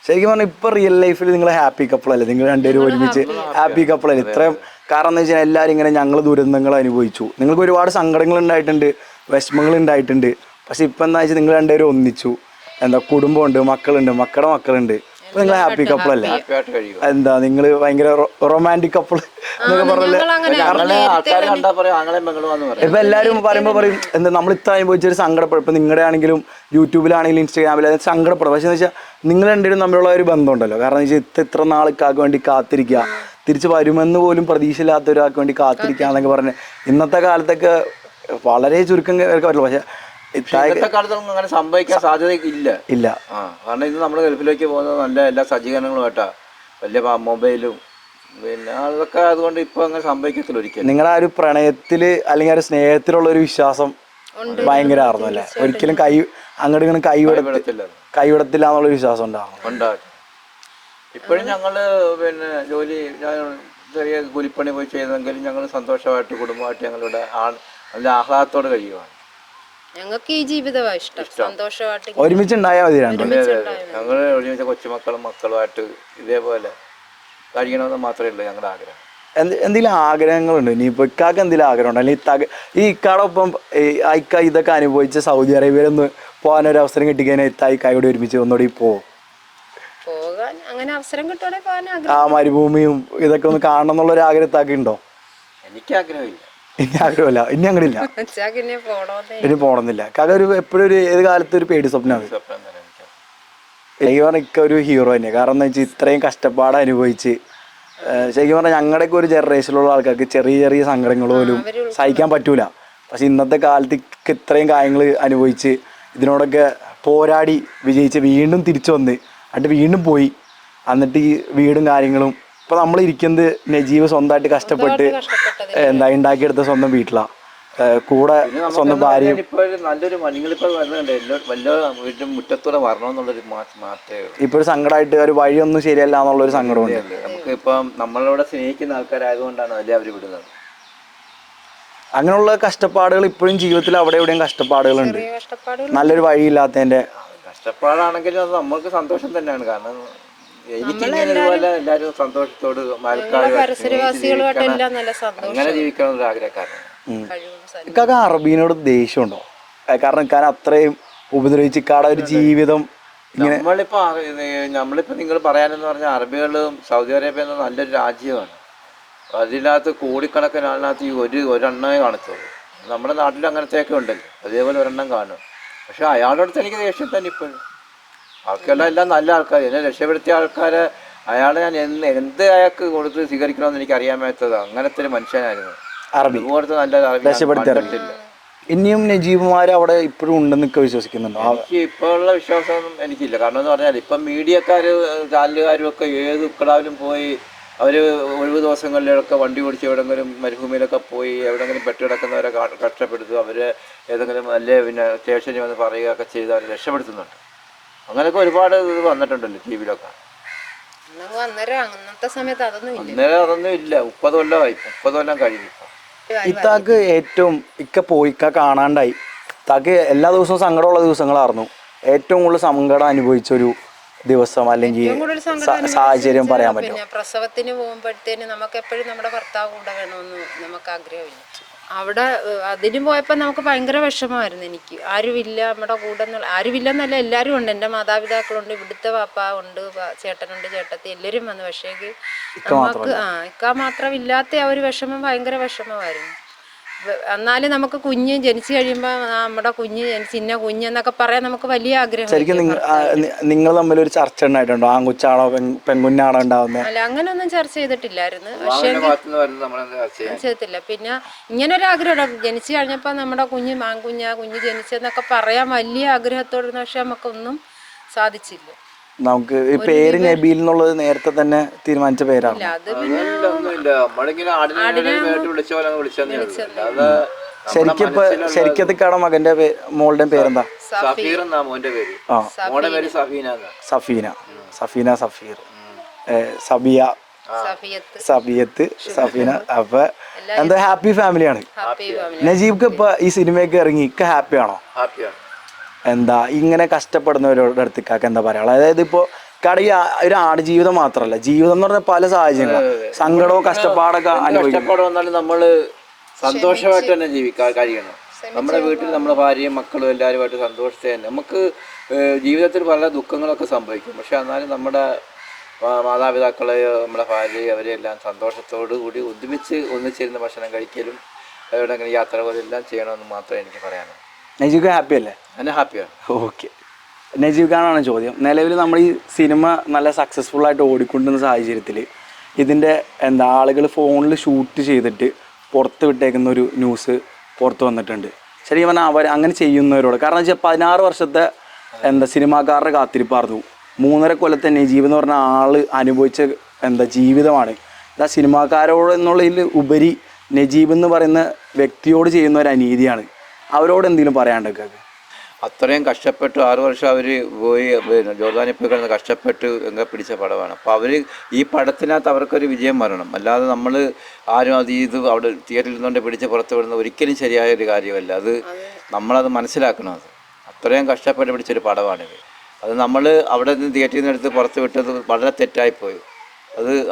ശരിക്കും പറഞ്ഞാൽ ഇപ്പൊ റിയൽ ലൈഫിൽ നിങ്ങൾ ഹാപ്പി കപ്പിൾ അല്ലേ? നിങ്ങൾ രണ്ടുപേരും ഒരുമിച്ച് ഹാപ്പി കപ്പിൾ അല്ലേ? ഇത്രയും കാരണം എന്ന് വെച്ചാൽ എല്ലാവരും ഇങ്ങനെ ഞങ്ങൾ ദുരന്തങ്ങൾ അനുഭവിച്ചു, നിങ്ങൾക്ക് ഒരുപാട് സങ്കടങ്ങൾ ഉണ്ടായിട്ടുണ്ട്, വിഷമങ്ങൾ ഉണ്ടായിട്ടുണ്ട്. പക്ഷെ ഇപ്പൊ എന്താ വെച്ചാൽ നിങ്ങൾ രണ്ടുപേരും ഒന്നിച്ചു, എന്താ കുടുംബമുണ്ട്, മക്കളുണ്ട്, മക്കളുടെ മക്കളുണ്ട്. ഇപ്പൊ നിങ്ങൾ ഹാപ്പി കപ്പിൾ അല്ലേ? എന്താ നിങ്ങൾ ഭയങ്കര റൊമാൻറ്റിക് കപ്പിൾ എന്നൊക്കെ പറഞ്ഞല്ലേ? ഇപ്പൊ എല്ലാവരും പറയുമ്പോ പറയും എന്താ നമ്മൾ ഇത്ര അനുഭവിച്ചൊരു സങ്കടപ്പെടും. ഇപ്പൊ നിങ്ങളുടെ ആണെങ്കിലും യൂട്യൂബിലാണെങ്കിലും ഇൻസ്റ്റാഗ്രാമിൽ അത് സങ്കടപ്പെടും. പക്ഷെ എന്ന് വെച്ചാൽ നിങ്ങൾ രണ്ടുപേരും തമ്മിലുള്ള ഒരു ബന്ധമുണ്ടല്ലോ. കാരണം എന്ന് വെച്ചാൽ ഇത്ര നാൾക്കാർക്ക് വേണ്ടി കാത്തിരിക്കുക, തിരിച്ച് വരുമെന്ന് പോലും പ്രതീക്ഷയില്ലാത്ത ഒരാൾക്ക് വേണ്ടി കാത്തിരിക്കുക എന്നൊക്കെ പറഞ്ഞ് ഇന്നത്തെ കാലത്തൊക്കെ വളരെ ചുരുക്കം കേൾക്കാൻ പറ്റുള്ളൂ. പക്ഷെ ഇന്നത്തെ കാലത്തൊന്നും അങ്ങനെ സംഭവിക്കാൻ സാധ്യത ഇല്ല. ആ കാരണം ഇത് നമ്മൾ ഗൾഫിലേക്ക് പോകുന്നത് നല്ല എല്ലാ സജ്ജീകരണങ്ങളുമായിട്ടാ, വലിയ മൊബൈലും പിന്നെ അതൊക്കെ, അതുകൊണ്ട് ഇപ്പൊ അങ്ങനെ സംഭവിക്കത്തില്ല ഒരിക്കലും. നിങ്ങളുടെ ആ ഒരു പ്രണയത്തില് അല്ലെങ്കിൽ ആ ഒരു സ്നേഹത്തിലുള്ള ഒരു വിശ്വാസം ഭയങ്കര ആയിരുന്നു അല്ലേ? ഒരിക്കലും അങ്ങോട്ട് ഇങ്ങനെ കൈവിടത്തില്ല എന്നുള്ള വിശ്വാസം ഉണ്ടാകും. ഇപ്പോഴും ഞങ്ങള് പിന്നെ ജോലി ചെറിയ കൂലിപ്പണി പോയി ചെയ്തെങ്കിലും ഞങ്ങൾ സന്തോഷമായിട്ട് കുടുംബമായിട്ട് ഞങ്ങളുടെ നല്ല ആഹ്ലാദത്തോടെ കഴിയുവാണ്. ഞങ്ങൾക്ക് ഈ ജീവിതമാണ് ഇഷ്ടം, സന്തോഷമായിട്ട് ഒരുമിച്ച് ഉണ്ടായാൽ മതി. ഞങ്ങൾ ഒരുമിച്ച് കൊച്ചുമക്കളും മക്കളുമായിട്ട് ഇതേപോലെ കഴിയണമെന്ന് മാത്രമേ ഉള്ളൂ ഞങ്ങളുടെ ആഗ്രഹം. എന്തെങ്കിലും ആഗ്രഹങ്ങളുണ്ട് ഇനിയിപ്പോ ഇക്കാക്ക് എന്തെങ്കിലും ആഗ്രഹം ഉണ്ടോ? അല്ലെങ്കിൽ ഈ ഇക്കാടൊപ്പം ഇക്ക ഇതൊക്കെ അനുഭവിച്ച് സൗദി അറേബ്യയിലൊന്ന് പോകാനൊരു അവസരം കിട്ടിക്കഴിഞ്ഞാൽ ഇക്കായോട് ഒരുമിച്ച് ഒന്നുകൂടി പോകാൻ അങ്ങനെ അവസരം കിട്ടുവാണെങ്കിൽ പോകാൻ ആ മരുഭൂമിയും ഇതൊക്കെ ഒന്ന് കാണണം എന്നുള്ളൊരു ആഗ്രഹത്താക്കി ഉണ്ടോ? എനിക്ക് ആഗ്രഹമില്ല. ഇനി ആഗ്രഹമില്ല, ഇനി അങ്ങനെയില്ല, ഇനി പോണമെന്നില്ല. കാക്ക ഒരു എപ്പോഴും ഒരു ഏത് കാലത്ത് ഒരു പേടി സ്വപ്നമാണ്. ശരിക്കും പറഞ്ഞാൽ ഇക്ക ഒരു ഹീറോ തന്നെ. കാരണം എന്താ വെച്ചാൽ ഇത്രയും കഷ്ടപ്പാട് അനുഭവിച്ച് ശരിക്കും പറഞ്ഞാൽ ഞങ്ങളുടെയൊക്കെ ഒരു ജനറേഷനിലുള്ള ആൾക്കാർക്ക് ചെറിയ ചെറിയ സങ്കടങ്ങൾ പോലും സഹിക്കാൻ പറ്റൂല. പക്ഷെ ഇന്നത്തെ കാലത്ത് ഇത്രയും കാര്യങ്ങൾ അനുഭവിച്ച് ഇതിനോടൊക്കെ പോരാടി വിജയിച്ച് വീണ്ടും തിരിച്ചു വന്ന് എന്നിട്ട് വീണ്ടും പോയി, എന്നിട്ട് ഈ വീടും കാര്യങ്ങളും ഇപ്പം നമ്മൾ ഇരിക്കുന്നത് നജീബ് സ്വന്തമായിട്ട് കഷ്ടപ്പെട്ട് എന്താ ഉണ്ടാക്കിയെടുത്ത സ്വന്തം വീട്ടിലാണ്, കൂടെ സ്വന്തം ഭാര്യ. നല്ലൊരു നിങ്ങളിപ്പോൾ വല്ല മുറ്റത്തൂടെ വരണമെന്നുള്ളൊരു മാത്രമേ ഇപ്പോൾ ഒരു സങ്കടമായിട്ട് ഒരു വഴിയൊന്നും ശരിയല്ല എന്നുള്ളൊരു സങ്കടമുണ്ട്. നമുക്ക് ഇപ്പം നമ്മളോട് സ്നേഹിക്കുന്ന ആൾക്കാരായതുകൊണ്ടാണ് അല്ലേ അവർ വിടുന്നത്. അങ്ങനെയുള്ള കഷ്ടപ്പാടുകൾ ഇപ്പോഴും ജീവിതത്തിൽ അവിടെ എവിടെയും കഷ്ടപ്പാടുകളുണ്ട്, നല്ലൊരു വഴിയില്ലാത്തതിൻ്റെ. കഷ്ടപ്പാടാണെങ്കിലും അത് നമ്മൾക്ക് സന്തോഷം തന്നെയാണ്. കാരണം എനിക്കിങ്ങനെ എല്ലാവരും സന്തോഷത്തോട് അങ്ങനെ ജീവിക്കണം എന്നൊരു ആഗ്രഹക്കാരനാണ്. ഇക്കാക്ക് അറബീനോട് ദേഷ്യമുണ്ടോ? കാരണം ഇക്കാരൻ അത്രയും ഉപദ്രവിച്ച് ഇക്കാടെ ഒരു ജീവിതം നമ്മളിപ്പോ നിങ്ങൾ പറയാനെന്ന് പറഞ്ഞാൽ അറബികളും സൗദി അറേബ്യ എന്ന നല്ലൊരു രാജ്യമാണ്. അതിനകത്ത് കോടിക്കണക്കിന് ആളിനകത്ത് ഈ ഒരെണ്ണമേ കാണത്തുള്ളൂ. നമ്മുടെ നാട്ടിൽ അങ്ങനത്തെയൊക്കെ ഉണ്ടല്ലോ, അതേപോലെ ഒരെണ്ണം കാണും. പക്ഷെ അയാളുടെ അടുത്ത് എനിക്ക് ദേഷ്യം തന്നെ ഇപ്പോഴും. ബാക്കിയെല്ലാം എല്ലാം നല്ല ആൾക്കാർ, എന്നെ രക്ഷപ്പെടുത്തിയ ആൾക്കാരെ അയാളെ ഞാൻ എന്ത് അയാൾക്ക് കൊടുത്ത് സ്വീകരിക്കണമെന്ന് എനിക്ക് അറിയാൻ പറ്റാത്തത്. അങ്ങനത്തെ ഒരു മനുഷ്യനായിരുന്നു അറബി. നല്ല ഇനിയും നജീബുമാർ അവിടെ ഇപ്പോഴും ഉണ്ടെന്നൊക്കെ വിശ്വസിക്കുന്നുണ്ടോ? എനിക്ക് ഇപ്പോഴുള്ള വിശ്വാസമൊന്നും എനിക്കില്ല. കാരണം എന്ന് പറഞ്ഞാൽ ഇപ്പം മീഡിയക്കാർ ചാനലുകാരും ഒക്കെ ഏത് ഉക്കടാവിലും പോയി അവർ ഒഴിവ് ദിവസങ്ങളിലൊക്കെ വണ്ടി ഓടിച്ച് എവിടെയെങ്കിലും മരുഭൂമിയിലൊക്കെ പോയി എവിടെയെങ്കിലും പെട്ടുകിടക്കുന്നവരെ കഷ്ടപ്പെടുത്തുക, അവർ ഏതെങ്കിലും അല്ലേ പിന്നെ സ്റ്റേഷനിൽ വന്ന് പറയുകയൊക്കെ ചെയ്ത് അവരെ രക്ഷപ്പെടുത്തുന്നുണ്ട്. അങ്ങനെയൊക്കെ ഒരുപാട് ഇത് വന്നിട്ടുണ്ടല്ലോ ടി വിയിലൊക്കെ. അന്നേരം അതൊന്നും ഇല്ല. 30 കൊല്ലമായി, 30 കൊല്ലം കഴിഞ്ഞു. ഇത്താക്ക് ഏറ്റവും ഇക്ക കാണാണ്ടായി, ഇത്താക്ക് എല്ലാ ദിവസവും സങ്കടമുള്ള ദിവസങ്ങളായിരുന്നു. ഏറ്റവും കൂടുതൽ സങ്കടം അനുഭവിച്ചൊരു ദിവസം അല്ലെങ്കിൽ സാഹചര്യം പറയാൻ പറ്റും? പിന്നെ പ്രസവത്തിന് പോകുമ്പോഴത്തേന് നമുക്ക് എപ്പോഴും നമ്മുടെ ഭർത്താവ് കൂടെ വേണമെന്ന് നമുക്ക് ആഗ്രഹമില്ല. അവിടെ അതിന് പോയപ്പോൾ നമുക്ക് ഭയങ്കര വിഷമമായിരുന്നു. എനിക്ക് ആരുമില്ല നമ്മുടെ കൂടെ ആരുമില്ലെന്നല്ല, എല്ലാവരും ഉണ്ട്. എൻ്റെ മാതാപിതാക്കളുണ്ട്, ഇവിടുത്തെ പാപ്പ ഉണ്ട്, ചേട്ടനുണ്ട്, ചേട്ടത്തി, എല്ലാവരും വന്നു. പക്ഷേ നമുക്ക് ഇക്ക മാത്രം ഇല്ലാത്ത ആ ഒരു വിഷമം ഭയങ്കര വിഷമമായിരുന്നു. എന്നാലും നമുക്ക് കുഞ്ഞ് ജനിച്ചു കഴിയുമ്പോൾ നമ്മുടെ കുഞ്ഞ് ഇന്ന കുഞ്ഞെന്നൊക്കെ പറയാൻ നമുക്ക് വലിയ ആഗ്രഹം. ശരിക്കും നിങ്ങൾ തമ്മിൽ ഒരു ചർച്ച ഉണ്ടായിട്ടുണ്ടോ? ആൺകുച്ചാണോ പെൺകുഞ്ഞാണോ ഉണ്ടാവുന്നത്? അല്ല, അങ്ങനെയൊന്നും ചർച്ച ചെയ്തിട്ടില്ലായിരുന്നു. പക്ഷേ ചെയ്തിട്ടില്ല. പിന്നെ ഇങ്ങനൊരു ആഗ്രഹം ജനിച്ചു കഴിഞ്ഞപ്പോൾ നമ്മുടെ കുഞ്ഞ് കുഞ്ഞ് ജനിച്ചെന്നൊക്കെ പറയാൻ വലിയ ആഗ്രഹത്തോടെ, പക്ഷെ നമുക്കൊന്നും സാധിച്ചില്ല. നമുക്ക് ഈ പേര് നബീൽ എന്നുള്ളത് നേരത്തെ തന്നെ തീരുമാനിച്ച പേരാണ്. ശരിക്കത്തിക്കാട മകന്റെ മോളുടെ പേരെന്താ? സഫീന, സഫീർ, സബിയത്ത്, സഫീന. അപ്പൊ എന്താ ഹാപ്പി ഫാമിലിയാണ്. നജീബ്ക്ക് ഇപ്പൊ ഈ സിനിമയൊക്കെ ഇറങ്ങി ഇക്ക ഹാപ്പിയാണോ? എന്താ ഇങ്ങനെ കഷ്ടപ്പെടുന്നവരോട് അടുത്തേക്കാക്ക് എന്താ പറയാ? അതായത് ഇപ്പോൾ ഇക്കാടെ ഈ ഒരു ആടുജീവിതം മാത്രമല്ല, ജീവിതം എന്ന് പറഞ്ഞാൽ പല സാഹചര്യങ്ങളും സങ്കടവും കഷ്ടപ്പാടൊക്കെ അനുഭവിക്കും. കഷ്ടപ്പാട് വന്നാലും നമ്മള് സന്തോഷമായിട്ട് തന്നെ കഴിയണം. നമ്മുടെ വീട്ടിൽ നമ്മുടെ ഭാര്യയും മക്കളും എല്ലാവരുമായിട്ട് സന്തോഷത്തെ തന്നെ. നമുക്ക് ജീവിതത്തിൽ പല ദുഃഖങ്ങളൊക്കെ സംഭവിക്കും, പക്ഷെ എന്നാലും നമ്മുടെ മാതാപിതാക്കളെയോ നമ്മുടെ ഭാര്യയോ അവരെല്ലാം സന്തോഷത്തോടു കൂടി ഒന്നിച്ചിരുന്ന് ഭക്ഷണം കഴിക്കലും എവിടെയെങ്കിലും യാത്രകളും എല്ലാം ചെയ്യണമെന്ന് മാത്രമേ എനിക്ക് പറയാനുള്ളൂ. നജീബ് ഹാപ്പി അല്ലേ? എന്നെ ഹാപ്പിയാണ്. ഓക്കെ, നജീബ് ഖാനാണ് ചോദ്യം. നിലവിൽ നമ്മൾ ഈ സിനിമ നല്ല സക്സസ്ഫുൾ ആയിട്ട് ഓടിക്കൊണ്ടിരുന്ന സാഹചര്യത്തിൽ ഇതിൻ്റെ ആളുകൾ ഫോണിൽ ഷൂട്ട് ചെയ്തിട്ട് പുറത്ത് വിട്ടേക്കുന്ന ഒരു ന്യൂസ് പുറത്ത് വന്നിട്ടുണ്ട്. ശരിക്കും പറഞ്ഞാൽ അവർ അങ്ങനെ ചെയ്യുന്നവരോട്, കാരണം വെച്ചാൽ 16 വർഷത്തെ സിനിമാക്കാരുടെ കാത്തിരിപ്പായിരുന്നു. 3.5 കൊല്ലത്തെ നജീബ് എന്ന് പറഞ്ഞ ആൾ അനുഭവിച്ച ജീവിതമാണ്. ആ സിനിമാക്കാരോട് എന്നുള്ളതിൽ ഉപരി നജീബ് എന്ന് പറയുന്ന വ്യക്തിയോട് ചെയ്യുന്ന ഒരു അനീതിയാണ്. അവരോട് എന്തെങ്കിലും പറയാണ്ടൊക്കെ? അത്രയും കഷ്ടപ്പെട്ട് 6 വർഷം അവർ പോയി ജോർദാനിൽ പോയി കിടന്ന് കഷ്ടപ്പെട്ട് പിടിച്ച പടമാണ്. അപ്പോൾ അവർ ഈ പടത്തിനകത്ത് അവർക്കൊരു വിജയം വരണം. അല്ലാതെ നമ്മൾ ആരും ഇത് അവിടെ തിയേറ്ററിൽ നിന്നുകൊണ്ട് പിടിച്ച് പുറത്ത് വിടുന്നത് ഒരിക്കലും ശരിയായ ഒരു കാര്യമല്ല. അത് നമ്മളത് മനസ്സിലാക്കണം. അത് അത്രയും കഷ്ടപ്പെട്ട് പിടിച്ചൊരു പടമാണിത്. അത് നമ്മൾ അവിടെ നിന്ന് തിയേറ്ററിൽ നിന്ന് എടുത്ത് പുറത്ത് വിട്ടത് വളരെ തെറ്റായിപ്പോയി.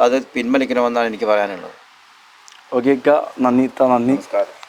അത് പിൻവലിക്കണമെന്നാണ് എനിക്ക് പറയാനുള്ളത്. ഓക്കെ, നന്ദി. നമസ്കാരം.